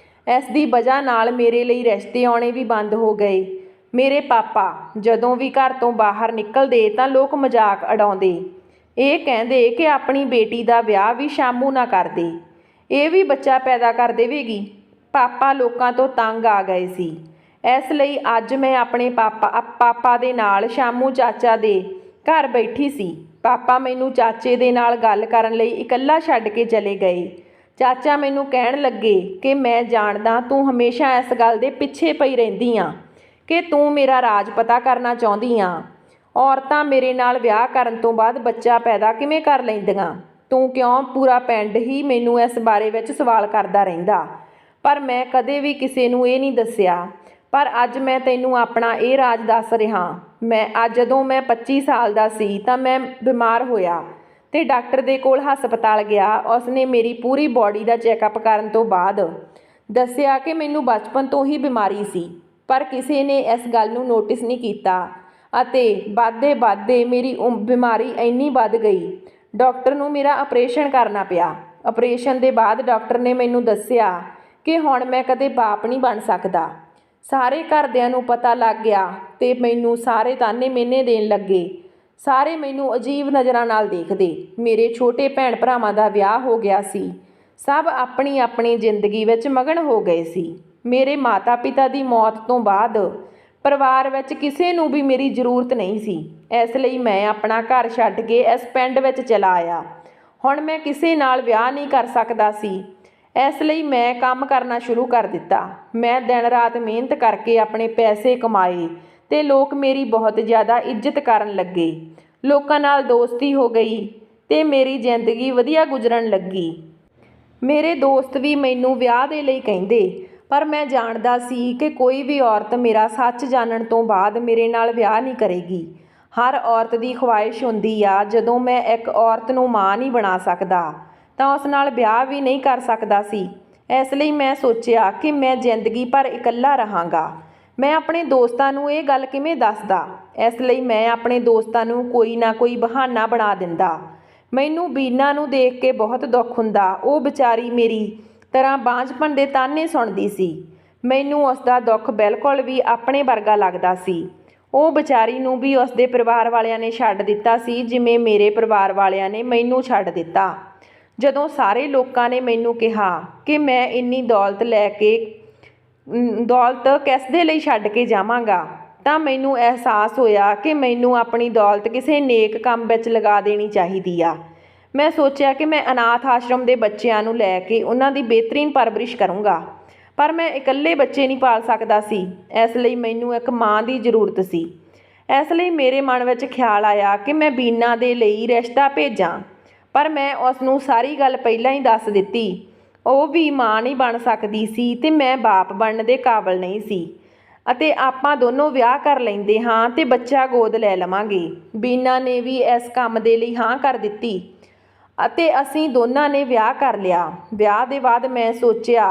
ਇਸ ਦੀ ਵਜ੍ਹਾ ਨਾਲ ਮੇਰੇ ਲਈ ਰਿਸ਼ਤੇ ਆਉਣੇ ਵੀ ਬੰਦ ਹੋ ਗਏ। ਮੇਰੇ ਪਾਪਾ ਜਦੋਂ ਵੀ ਘਰ ਤੋਂ ਬਾਹਰ ਨਿਕਲਦੇ ਤਾਂ ਲੋਕ ਮਜ਼ਾਕ ਉਡਾਉਂਦੇ। ਇਹ ਕਹਿੰਦੇ ਕਿ ਆਪਣੀ ਬੇਟੀ ਦਾ ਵਿਆਹ ਵੀ ਸ਼ਾਮੂ ਨਾ ਕਰਦੇ, ਇਹ ਵੀ ਬੱਚਾ ਪੈਦਾ ਕਰ ਦੇਵੇਗੀ। ਪਾਪਾ ਲੋਕਾਂ ਤੋਂ ਤੰਗ ਆ ਗਏ ਸੀ। ਇਸ ਲਈ ਅੱਜ ਮੈਂ ਆਪਣੇ ਪਾਪਾ ਦੇ ਨਾਲ ਸ਼ਾਮੂ ਚਾਚਾ ਦੇ ਘਰ ਬੈਠੀ ਸੀ। ਪਾਪਾ ਮੈਨੂੰ ਚਾਚੇ ਦੇ ਨਾਲ ਗੱਲ ਕਰਨ ਲਈ ਇਕੱਲਾ ਛੱਡ ਕੇ ਚਲੇ ਗਏ। ਚਾਚਾ ਮੈਨੂੰ ਕਹਿਣ ਲੱਗੇ ਕਿ ਮੈਂ ਜਾਣਦਾ ਤੂੰ ਹਮੇਸ਼ਾ ਇਸ ਗੱਲ ਦੇ ਪਿੱਛੇ ਪਈ ਰਹਿੰਦੀ ਆ ਕਿ ਤੂੰ ਮੇਰਾ ਰਾਜ ਪਤਾ ਕਰਨਾ ਚਾਹੁੰਦੀ ਆ। ਔਰਤਾਂ ਮੇਰੇ ਨਾਲ ਵਿਆਹ ਕਰਨ ਤੋਂ ਬਾਅਦ ਬੱਚਾ ਪੈਦਾ ਕਿਵੇਂ ਕਰ ਲੈਂਦੀਆਂ? ਤੂੰ ਕਿਉਂ? ਪੂਰਾ ਪਿੰਡ ਹੀ ਮੈਨੂੰ ਇਸ ਬਾਰੇ ਵਿੱਚ ਸਵਾਲ ਕਰਦਾ ਰਹਿੰਦਾ, ਪਰ ਮੈਂ ਕਦੇ ਵੀ ਕਿਸੇ ਨੂੰ ਇਹ ਨਹੀਂ ਦੱਸਿਆ। ਪਰ ਅੱਜ ਮੈਂ ਤੈਨੂੰ ਆਪਣਾ ਇਹ ਰਾਜ ਦੱਸ ਰਿਹਾ। ਜਦੋਂ ਮੈਂ 25 ਸਾਲ ਦਾ ਸੀ ਤਾਂ ਮੈਂ ਬਿਮਾਰ ਹੋਇਆ ਤੇ ਡਾਕਟਰ ਦੇ ਕੋਲ ਹਸਪਤਾਲ ਗਿਆ। ਉਸਨੇ ਮੇਰੀ ਪੂਰੀ ਬਾਡੀ ਦਾ ਚੈੱਕਅਪ ਕਰਨ ਤੋਂ ਬਾਅਦ ਦੱਸਿਆ ਕਿ ਮੈਨੂੰ ਬਚਪਨ ਤੋਂ ਹੀ ਬਿਮਾਰੀ ਸੀ, ਪਰ ਕਿਸੇ ਨੇ ਇਸ ਗੱਲ ਨੂੰ ਨੋਟਿਸ ਨਹੀਂ ਕੀਤਾ ਅਤੇ ਵੱਧਦੇ ਮੇਰੀ ਬਿਮਾਰੀ ਇੰਨੀ ਵੱਧ ਗਈ। ਡਾਕਟਰ ਨੂੰ ਮੇਰਾ ਆਪਰੇਸ਼ਨ ਕਰਨਾ ਪਿਆ। ਆਪਰੇਸ਼ਨ ਦੇ ਬਾਅਦ ਡਾਕਟਰ ਨੇ ਮੈਨੂੰ ਦੱਸਿਆ ਕਿ ਹੁਣ ਮੈਂ ਕਦੇ ਬਾਪ ਨਹੀਂ ਬਣ ਸਕਦਾ। ਸਾਰੇ ਘਰਦਿਆਂ ਨੂੰ ਪਤਾ ਲੱਗ ਗਿਆ ਤੇ ਮੈਨੂੰ ਸਾਰੇ ਤਾਨੇ ਮਿਹਣੇ ਦੇਣ ਲੱਗੇ। ਸਾਰੇ ਮੈਨੂੰ ਅਜੀਬ ਨਜ਼ਰਾਂ ਨਾਲ ਦੇਖਦੇ। ਮੇਰੇ ਛੋਟੇ ਭੈਣ ਭਰਾਵਾਂ ਦਾ ਵਿਆਹ ਹੋ ਗਿਆ ਸੀ। ਸਭ ਆਪਣੀ ਜ਼ਿੰਦਗੀ ਵਿੱਚ ਮਗਨ ਹੋ ਗਏ ਸੀ। ਮੇਰੇ ਮਾਤਾ ਪਿਤਾ ਦੀ ਮੌਤ ਤੋਂ ਬਾਅਦ ਪਰਿਵਾਰ ਵਿੱਚ ਕਿਸੇ ਨੂੰ ਵੀ ਮੇਰੀ ਜ਼ਰੂਰਤ ਨਹੀਂ ਸੀ। ਇਸ ਲਈ ਮੈਂ ਆਪਣਾ ਘਰ ਛੱਡ ਕੇ ਇਸ ਪਿੰਡ ਵਿੱਚ ਚਲਾ ਆਇਆ। ਹੁਣ ਮੈਂ ਕਿਸੇ ਨਾਲ ਵਿਆਹ ਨਹੀਂ ਕਰ ਸਕਦਾ ਸੀ। ਇਸ ਲਈ ਮੈਂ ਕੰਮ ਕਰਨਾ ਸ਼ੁਰੂ ਕਰ ਦਿੱਤਾ। ਮੈਂ ਦਿਨ ਰਾਤ ਮਿਹਨਤ ਕਰਕੇ ਆਪਣੇ ਪੈਸੇ ਕਮਾਏ ਅਤੇ ਲੋਕ ਮੇਰੀ ਬਹੁਤ ਜ਼ਿਆਦਾ ਇੱਜ਼ਤ ਕਰਨ ਲੱਗੇ। ਲੋਕਾਂ ਨਾਲ ਦੋਸਤੀ ਹੋ ਗਈ ਅਤੇ ਮੇਰੀ ਜ਼ਿੰਦਗੀ ਵਧੀਆ ਗੁਜ਼ਰਨ ਲੱਗੀ। ਮੇਰੇ ਦੋਸਤ ਵੀ ਮੈਨੂੰ ਵਿਆਹ ਦੇ ਲਈ ਕਹਿੰਦੇ, ਪਰ ਮੈਂ ਜਾਣਦਾ ਸੀ ਕਿ ਕੋਈ ਵੀ ਔਰਤ ਮੇਰਾ ਸੱਚ ਜਾਣਨ ਤੋਂ ਬਾਅਦ ਮੇਰੇ ਨਾਲ ਵਿਆਹ ਨਹੀਂ ਕਰੇਗੀ। ਹਰ ਔਰਤ ਦੀ ਖੁਆਇਸ਼ ਹੁੰਦੀ ਆ, ਜਦੋਂ ਮੈਂ ਇੱਕ ਔਰਤ ਨੂੰ ਮਾਂ ਨਹੀਂ ਬਣਾ ਸਕਦਾ ਤਾਂ ਉਸ ਨਾਲ ਵਿਆਹ ਵੀ ਨਹੀਂ ਕਰ ਸਕਦਾ ਸੀ। ਇਸ ਲਈ ਮੈਂ ਸੋਚਿਆ ਕਿ ਮੈਂ ਜ਼ਿੰਦਗੀ ਭਰ ਇਕੱਲਾ ਰਹਾਂਗਾ। ਮੈਂ ਆਪਣੇ ਦੋਸਤਾਂ ਨੂੰ ਇਹ ਗੱਲ ਕਿਵੇਂ ਦੱਸਦਾ? ਇਸ ਲਈ ਮੈਂ ਆਪਣੇ ਦੋਸਤਾਂ ਨੂੰ ਕੋਈ ਨਾ ਕੋਈ ਬਹਾਨਾ ਬਣਾ ਦਿੰਦਾ। ਮੈਨੂੰ ਬੀਨਾ ਨੂੰ ਦੇਖ ਕੇ ਬਹੁਤ ਦੁੱਖ ਹੁੰਦਾ। ਉਹ ਵਿਚਾਰੀ ਮੇਰੀ ਤਰ੍ਹਾਂ ਬਾਂਝਪਨ ਦੇ ਤਾਨੇ ਸੁਣਦੀ ਸੀ। ਮੈਨੂੰ ਉਸ ਦਾ ਦੁੱਖ ਬਿਲਕੁਲ ਵੀ ਆਪਣੇ ਵਰਗਾ ਲੱਗਦਾ ਸੀ। ਉਹ ਵਿਚਾਰੀ ਨੂੰ ਵੀ ਉਸ ਦੇ ਪਰਿਵਾਰ ਵਾਲਿਆਂ ਨੇ ਛੱਡ ਦਿੱਤਾ ਸੀ, ਜਿਵੇਂ ਮੇਰੇ ਪਰਿਵਾਰ ਵਾਲਿਆਂ ਨੇ ਮੈਨੂੰ ਛੱਡ ਦਿੱਤਾ। ਜਦੋਂ ਸਾਰੇ ਲੋਕਾਂ ਨੇ ਮੈਨੂੰ ਕਿਹਾ ਕਿ ਮੈਂ ਇੰਨੀ ਦੌਲਤ ਲੈ ਕੇ ਦੌਲਤ ਕਿਸ ਦੇ ਲਈ ਛੱਡ ਕੇ ਜਾਵਾਂਗਾ, ਤਾਂ ਮੈਨੂੰ ਅਹਿਸਾਸ ਹੋਇਆ ਕਿ ਮੈਨੂੰ ਆਪਣੀ ਦੌਲਤ ਕਿਸੇ ਨੇਕ ਕੰਮ ਵਿੱਚ ਲਗਾ ਦੇਣੀ ਚਾਹੀਦੀ ਆ। ਮੈਂ ਸੋਚਿਆ ਕਿ ਮੈਂ ਅਨਾਥ ਆਸ਼ਰਮ ਦੇ ਬੱਚਿਆਂ ਨੂੰ ਲੈ ਕੇ ਉਹਨਾਂ ਦੀ ਬਿਹਤਰੀਨ ਪਰਵਰਿਸ਼ ਕਰੂੰਗਾ, ਪਰ ਮੈਂ ਇਕੱਲੇ ਬੱਚੇ ਨਹੀਂ ਪਾਲ ਸਕਦਾ ਸੀ। ਇਸ ਲਈ ਮੈਨੂੰ ਇੱਕ ਮਾਂ ਦੀ ਜ਼ਰੂਰਤ ਸੀ। ਇਸ ਲਈ ਮੇਰੇ ਮਨ ਵਿੱਚ ਖਿਆਲ ਆਇਆ ਕਿ ਮੈਂ ਬੀਨਾ ਦੇ ਲਈ ਰਿਸ਼ਤਾ ਭੇਜਾਂ, ਪਰ ਮੈਂ ਉਸ ਨੂੰ ਸਾਰੀ ਗੱਲ ਪਹਿਲਾਂ ਹੀ ਦੱਸ ਦਿੱਤੀ। ਉਹ ਵੀ ਮਾਂ ਨਹੀਂ ਬਣ ਸਕਦੀ ਸੀ ਅਤੇ ਮੈਂ ਬਾਪ ਬਣਨ ਦੇ ਕਾਬਲ ਨਹੀਂ ਸੀ, ਅਤੇ ਆਪਾਂ ਦੋਨੋਂ ਵਿਆਹ ਕਰ ਲੈਂਦੇ ਹਾਂ ਅਤੇ ਬੱਚਾ ਗੋਦ ਲੈ ਲਵਾਂਗੇ। ਬੀਨਾ ਨੇ ਵੀ ਇਸ ਕੰਮ ਦੇ ਲਈ ਹਾਂ ਕਰ ਦਿੱਤੀ ਅਤੇ ਅਸੀਂ ਦੋਨਾਂ ਨੇ ਵਿਆਹ ਕਰ ਲਿਆ। ਵਿਆਹ ਦੇ ਬਾਅਦ ਮੈਂ ਸੋਚਿਆ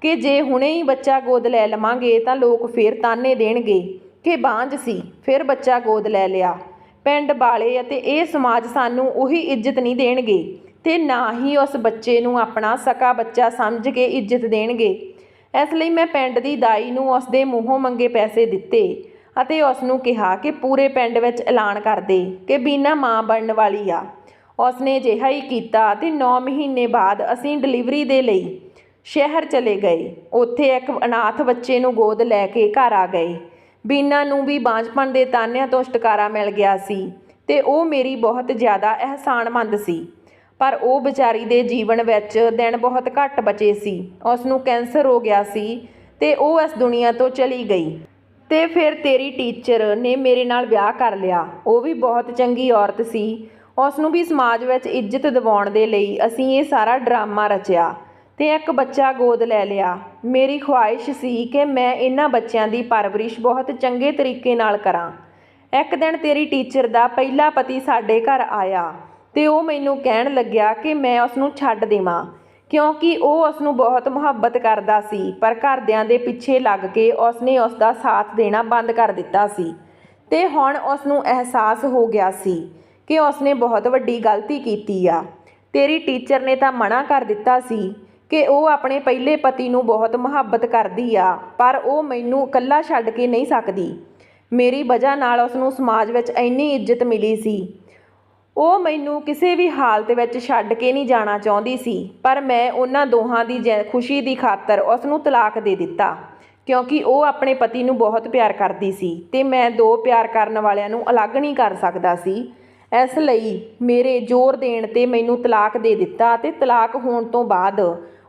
ਕਿ ਜੇ ਹੁਣੇ ਹੀ ਬੱਚਾ ਗੋਦ ਲੈ ਲਵਾਂਗੇ ਤਾਂ ਲੋਕ ਫੇਰ ਤਾਨੇ ਦੇਣਗੇ ਕਿ ਬਾਂਝ ਸੀ, ਫਿਰ ਬੱਚਾ ਗੋਦ ਲੈ ਲਿਆ। ਪਿੰਡ ਵਾਲੇ ਅਤੇ ਇਹ ਸਮਾਜ ਸਾਨੂੰ ਉਹੀ ਇੱਜ਼ਤ ਨਹੀਂ ਦੇਣਗੇ ਅਤੇ ਨਾ ਹੀ ਉਸ ਬੱਚੇ ਨੂੰ ਆਪਣਾ ਸਕਾ ਬੱਚਾ ਸਮਝ ਕੇ ਇੱਜ਼ਤ ਦੇਣਗੇ। ਇਸ ਲਈ ਮੈਂ ਪਿੰਡ ਦੀ ਦਾਈ ਨੂੰ ਉਸ ਦੇ ਮੂੰਹੋਂ ਮੰਗੇ ਪੈਸੇ ਦਿੱਤੇ ਅਤੇ ਉਸ ਨੂੰ ਕਿਹਾ ਕਿ ਪੂਰੇ ਪਿੰਡ ਵਿੱਚ ਐਲਾਨ ਕਰ ਦੇ ਕਿ ਬੀਨਾ ਮਾਂ ਬਣਨ ਵਾਲੀ ਆ। ਉਸ ਨੇ ਅਜਿਹਾ ਹੀ ਕੀਤਾ ਅਤੇ 9 ਮਹੀਨੇ ਬਾਅਦ ਅਸੀਂ ਡਿਲੀਵਰੀ ਦੇ ਲਈ ਸ਼ਹਿਰ ਚਲੇ ਗਏ। ਉੱਥੇ ਇੱਕ ਅਨਾਥ ਬੱਚੇ ਨੂੰ ਗੋਦ ਲੈ ਕੇ ਘਰ ਆ ਗਏ। ਬੀਨਾ ਨੂੰ ਵੀ ਬਾਂਝਪਨ ਦੇ ਤਾਨਿਆਂ ਤੋਂ ਛੁਟਕਾਰਾ ਮਿਲ ਗਿਆ ਸੀ ਅਤੇ ਉਹ ਮੇਰੀ ਬਹੁਤ ਜ਼ਿਆਦਾ ਅਹਿਸਾਨਮੰਦ ਸੀ। ਪਰ ਉਹ ਵਿਚਾਰੀ ਦੇ ਜੀਵਨ ਵਿੱਚ ਦਿਨ ਬਹੁਤ ਘੱਟ ਬਚੇ ਸੀ। ਉਸ ਨੂੰ ਕੈਂਸਰ ਹੋ ਗਿਆ ਸੀ ਅਤੇ ਉਹ ਇਸ ਦੁਨੀਆ ਤੋਂ ਚਲੀ ਗਈ। ਅਤੇ ਫਿਰ ਤੇਰੀ ਟੀਚਰ ਨੇ ਮੇਰੇ ਨਾਲ ਵਿਆਹ ਕਰ ਲਿਆ। ਉਹ ਵੀ ਬਹੁਤ ਚੰਗੀ ਔਰਤ ਸੀ। ਉਸ ਨੂੰ ਵੀ ਸਮਾਜ ਵਿੱਚ ਇੱਜ਼ਤ ਦਿਵਾਉਣ ਦੇ ਲਈ ਅਸੀਂ ਇਹ ਸਾਰਾ ਡਰਾਮਾ ਰਚਿਆ ਅਤੇ ਇੱਕ ਬੱਚਾ ਗੋਦ ਲੈ ਲਿਆ। ਮੇਰੀ ਖੁਆਇਸ਼ ਸੀ ਕਿ ਮੈਂ ਇਹਨਾਂ ਬੱਚਿਆਂ ਦੀ ਪਰਵਰਿਸ਼ ਬਹੁਤ ਚੰਗੇ ਤਰੀਕੇ ਨਾਲ ਕਰਾਂ। ਇੱਕ ਦਿਨ ਤੇਰੀ ਟੀਚਰ ਦਾ ਪਹਿਲਾ ਪਤੀ ਸਾਡੇ ਘਰ ਆਇਆ ਅਤੇ ਉਹ ਮੈਨੂੰ ਕਹਿਣ ਲੱਗਿਆ ਕਿ ਮੈਂ ਉਸ ਨੂੰ ਛੱਡ ਦੇਵਾਂ, ਕਿਉਂਕਿ ਉਹ ਉਸ ਨੂੰ ਬਹੁਤ ਮੁਹੱਬਤ ਕਰਦਾ ਸੀ। ਪਰ ਘਰਦਿਆਂ ਦੇ ਪਿੱਛੇ ਲੱਗ ਕੇ ਉਸ ਨੇ ਉਸ ਦਾ ਸਾਥ ਦੇਣਾ ਬੰਦ ਕਰ ਦਿੱਤਾ ਸੀ ਅਤੇ ਹੁਣ ਉਸ ਨੂੰ ਅਹਿਸਾਸ ਹੋ ਗਿਆ ਸੀ ਕਿ ਉਸ ਨੇ ਬਹੁਤ ਵੱਡੀ ਗਲਤੀ ਕੀਤੀ ਆ। ਤੇਰੀ ਟੀਚਰ ਨੇ ਤਾਂ ਮਨਾ ਕਰ ਦਿੱਤਾ ਸੀ ਕਿ ਉਹ ਆਪਣੇ ਪਹਿਲੇ ਪਤੀ ਨੂੰ ਬਹੁਤ ਮੁਹੱਬਤ ਕਰਦੀ ਆ, ਪਰ ਉਹ ਮੈਨੂੰ ਇਕੱਲਾ ਛੱਡ ਕੇ ਨਹੀਂ ਸਕਦੀ। ਮੇਰੀ ਵਜ੍ਹਾ ਨਾਲ ਉਸ ਨੂੰ ਸਮਾਜ ਵਿੱਚ ਇੰਨੀ ਇੱਜ਼ਤ ਮਿਲੀ ਸੀ। ਉਹ ਮੈਨੂੰ ਕਿਸੇ ਵੀ ਹਾਲਤ ਵਿੱਚ ਛੱਡ ਕੇ ਨਹੀਂ ਜਾਣਾ ਚਾਹੁੰਦੀ ਸੀ, ਪਰ ਮੈਂ ਉਹਨਾਂ ਦੋਹਾਂ ਦੀ ਖੁਸ਼ੀ ਦੀ ਖਾਤਰ ਉਸ ਨੂੰ ਤਲਾਕ ਦੇ ਦਿੱਤਾ, ਕਿਉਂਕਿ ਉਹ ਆਪਣੇ ਪਤੀ ਨੂੰ ਬਹੁਤ ਪਿਆਰ ਕਰਦੀ ਸੀ ਅਤੇ ਮੈਂ ਦੋ ਪਿਆਰ ਕਰਨ ਵਾਲਿਆਂ ਨੂੰ ਅਲੱਗ ਨਹੀਂ ਕਰ ਸਕਦਾ ਸੀ। ਇਸ ਲਈ ਮੇਰੇ ਜ਼ੋਰ ਦੇਣ 'ਤੇ ਮੈਨੂੰ ਤਲਾਕ ਦੇ ਦਿੱਤਾ ਅਤੇ ਤਲਾਕ ਹੋਣ ਤੋਂ ਬਾਅਦ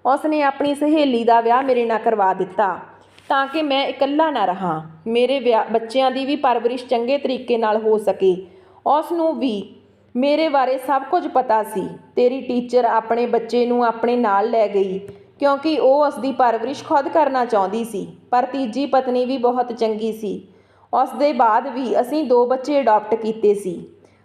ਉਸ ਨੇ ਆਪਣੀ ਸਹੇਲੀ ਦਾ ਵਿਆਹ ਮੇਰੇ ਨਾਲ ਕਰਵਾ ਦਿੱਤਾ ਤਾਂ ਕਿ ਮੈਂ ਇਕੱਲਾ ਨਾ ਰਹਾਂ। ਮੇਰੇ ਬੱਚਿਆਂ ਦੀ ਵੀ ਪਰਵਰਿਸ਼ ਚੰਗੇ ਤਰੀਕੇ ਨਾਲ ਹੋ ਸਕੇ। ਉਸ ਨੂੰ ਵੀ ਮੇਰੇ ਬਾਰੇ ਸਭ ਕੁਝ ਪਤਾ ਸੀ। ਤੇਰੀ ਟੀਚਰ ਆਪਣੇ ਬੱਚੇ ਨੂੰ ਆਪਣੇ ਨਾਲ ਲੈ ਗਈ ਕਿਉਂਕਿ ਉਹ ਉਸ ਦੀ ਪਰਵਰਿਸ਼ ਖੁਦ ਕਰਨਾ ਚਾਹੁੰਦੀ ਸੀ। ਪਰ ਤੀਜੀ ਪਤਨੀ ਵੀ ਬਹੁਤ ਚੰਗੀ ਸੀ। ਉਸ ਦੇ ਬਾਅਦ ਵੀ ਅਸੀਂ 2 ਬੱਚੇ ਅਡਾਪਟ ਕੀਤੇ ਸੀ,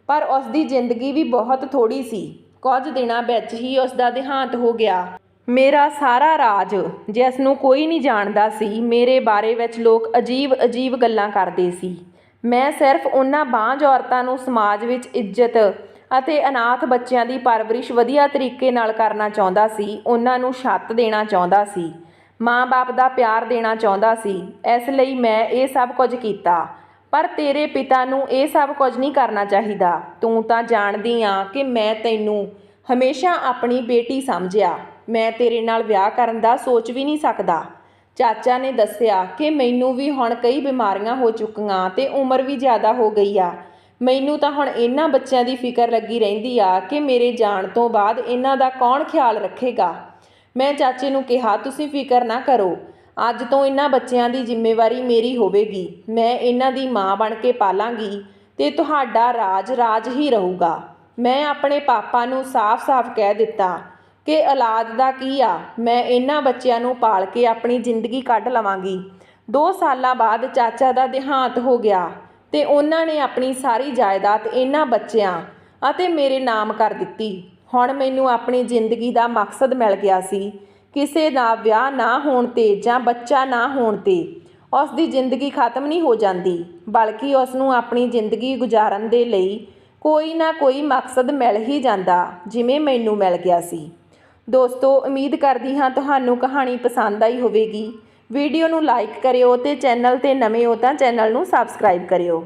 ਪਰ ਉਸ ਦੀ ਜ਼ਿੰਦਗੀ ਵੀ ਬਹੁਤ ਥੋੜ੍ਹੀ ਸੀ। ਕੁਝ ਦਿਨਾਂ ਵਿੱਚ ਹੀ ਉਸ ਦਾ ਦੇਹਾਂਤ ਹੋ ਗਿਆ। ਮੇਰਾ ਸਾਰਾ ਰਾਜ, ਜਿਸ ਨੂੰ ਕੋਈ ਨਹੀਂ ਜਾਣਦਾ ਸੀ, ਮੇਰੇ ਬਾਰੇ ਵਿੱਚ ਲੋਕ ਅਜੀਬ ਗੱਲਾਂ ਕਰਦੇ ਸੀ। ਮੈਂ ਸਿਰਫ ਉਹਨਾਂ ਬਾਂਝ ਔਰਤਾਂ ਨੂੰ ਸਮਾਜ ਵਿੱਚ ਇੱਜ਼ਤ ਅਤੇ ਅਨਾਥ ਬੱਚਿਆਂ ਦੀ ਪਰਵਰਿਸ਼ ਵਧੀਆ ਤਰੀਕੇ ਨਾਲ ਕਰਨਾ ਚਾਹੁੰਦਾ ਸੀ। ਉਹਨਾਂ ਨੂੰ ਛੱਤ ਦੇਣਾ ਚਾਹੁੰਦਾ ਸੀ, ਮਾਂ-ਬਾਪ ਦਾ ਪਿਆਰ ਦੇਣਾ ਚਾਹੁੰਦਾ ਸੀ। ਇਸ ਲਈ ਮੈਂ ਇਹ ਸਭ ਕੁਝ ਕੀਤਾ। ਪਰ ਤੇਰੇ ਪਿਤਾ ਨੂੰ ਇਹ ਸਭ ਕੁਝ ਨਹੀਂ ਕਰਨਾ ਚਾਹੀਦਾ। ਤੂੰ ਤਾਂ ਜਾਣਦੀ ਆ ਕਿ ਮੈਂ ਤੈਨੂੰ ਹਮੇਸ਼ਾ ਆਪਣੀ ਬੇਟੀ ਸਮਝਿਆ। ਮੈਂ ਤੇਰੇ ਨਾਲ ਵਿਆਹ ਕਰਨ ਦਾ ਸੋਚ ਵੀ ਨਹੀਂ ਸਕਦਾ। ਚਾਚਾ ਨੇ ਦੱਸਿਆ ਕਿ ਮੈਨੂੰ ਵੀ ਹੁਣ ਕਈ ਬਿਮਾਰੀਆਂ ਹੋ ਚੁੱਕੀਆਂ ਤੇ ਉਮਰ ਵੀ ਜ਼ਿਆਦਾ ਹੋ ਗਈ ਆ। ਮੈਨੂੰ ਤਾਂ ਹੁਣ ਇਹਨਾਂ ਬੱਚਿਆਂ ਦੀ ਫਿਕਰ ਲੱਗੀ ਰਹਿੰਦੀ ਆ ਕਿ ਮੇਰੇ ਜਾਣ ਤੋਂ ਬਾਅਦ ਇਹਨਾਂ ਦਾ ਕੌਣ ਖਿਆਲ ਰੱਖੇਗਾ। ਮੈਂ ਚਾਚੇ ਨੂੰ ਕਿਹਾ, ਤੁਸੀਂ ਫਿਕਰ ਨਾ ਕਰੋ, ਅੱਜ ਤੋਂ ਇਹਨਾਂ ਬੱਚਿਆਂ ਦੀ ਜ਼ਿੰਮੇਵਾਰੀ ਮੇਰੀ ਹੋਵੇਗੀ। ਮੈਂ ਇਹਨਾਂ ਦੀ ਮਾਂ ਬਣ ਕੇ ਪਾਲਾਂਗੀ ਤੇ ਤੁਹਾਡਾ ਰਾਜ ਰਾਜ ਹੀ ਰਹੂਗਾ। ਮੈਂ ਆਪਣੇ ਪਾਪਾ ਨੂੰ ਸਾਫ਼-ਸਾਫ਼ ਕਹਿ ਦਿੱਤਾ ਕਿ ਔਲਾਦ ਦਾ ਕੀ ਆ, ਮੈਂ ਇਹਨਾਂ ਬੱਚਿਆਂ ਨੂੰ ਪਾਲ ਕੇ ਆਪਣੀ ਜ਼ਿੰਦਗੀ ਕੱਢ ਲਵਾਂਗੀ। 2 ਸਾਲਾਂ ਬਾਅਦ ਚਾਚਾ ਦਾ ਦੇਹਾਂਤ ਹੋ ਗਿਆ ਤੇ ਉਹਨਾਂ ਨੇ ਆਪਣੀ ਸਾਰੀ ਜਾਇਦਾਦ ਇਹਨਾਂ ਬੱਚਿਆਂ ਅਤੇ ਮੇਰੇ ਨਾਮ ਕਰ ਦਿੱਤੀ। ਹੁਣ ਮੈਨੂੰ ਆਪਣੀ ਜ਼ਿੰਦਗੀ ਦਾ ਮਕਸਦ ਮਿਲ ਗਿਆ ਸੀ। ਕਿਸੇ ਦਾ ਵਿਆਹ ਨਾ ਹੋਣ ਤੇ ਜਾਂ ਬੱਚਾ ਨਾ ਹੋਣ ਤੇ ਉਸ ਦੀ ਜ਼ਿੰਦਗੀ ਖਤਮ ਨਹੀਂ ਹੋ ਜਾਂਦੀ, ਬਲਕਿ ਉਸ ਨੂੰ ਆਪਣੀ ਜ਼ਿੰਦਗੀ ਗੁਜ਼ਾਰਨ ਦੇ ਲਈ ਕੋਈ ਨਾ ਕੋਈ ਮਕਸਦ ਮਿਲ ਹੀ ਜਾਂਦਾ, ਜਿਵੇਂ ਮੈਨੂੰ ਮਿਲ ਗਿਆ ਸੀ। ਦੋਸਤੋ, ਉਮੀਦ ਕਰਦੀ ਹਾਂ ਤੁਹਾਨੂੰ ਕਹਾਣੀ ਪਸੰਦ ਆਈ ਹੋਵੇਗੀ। ਵੀਡੀਓ ਨੂੰ ਲਾਈਕ ਕਰਿਓ ਤੇ ਚੈਨਲ ਤੇ ਨਵੇਂ ਹੋ ਤਾਂ ਚੈਨਲ ਨੂੰ ਸਬਸਕ੍ਰਾਈਬ ਕਰਿਓ।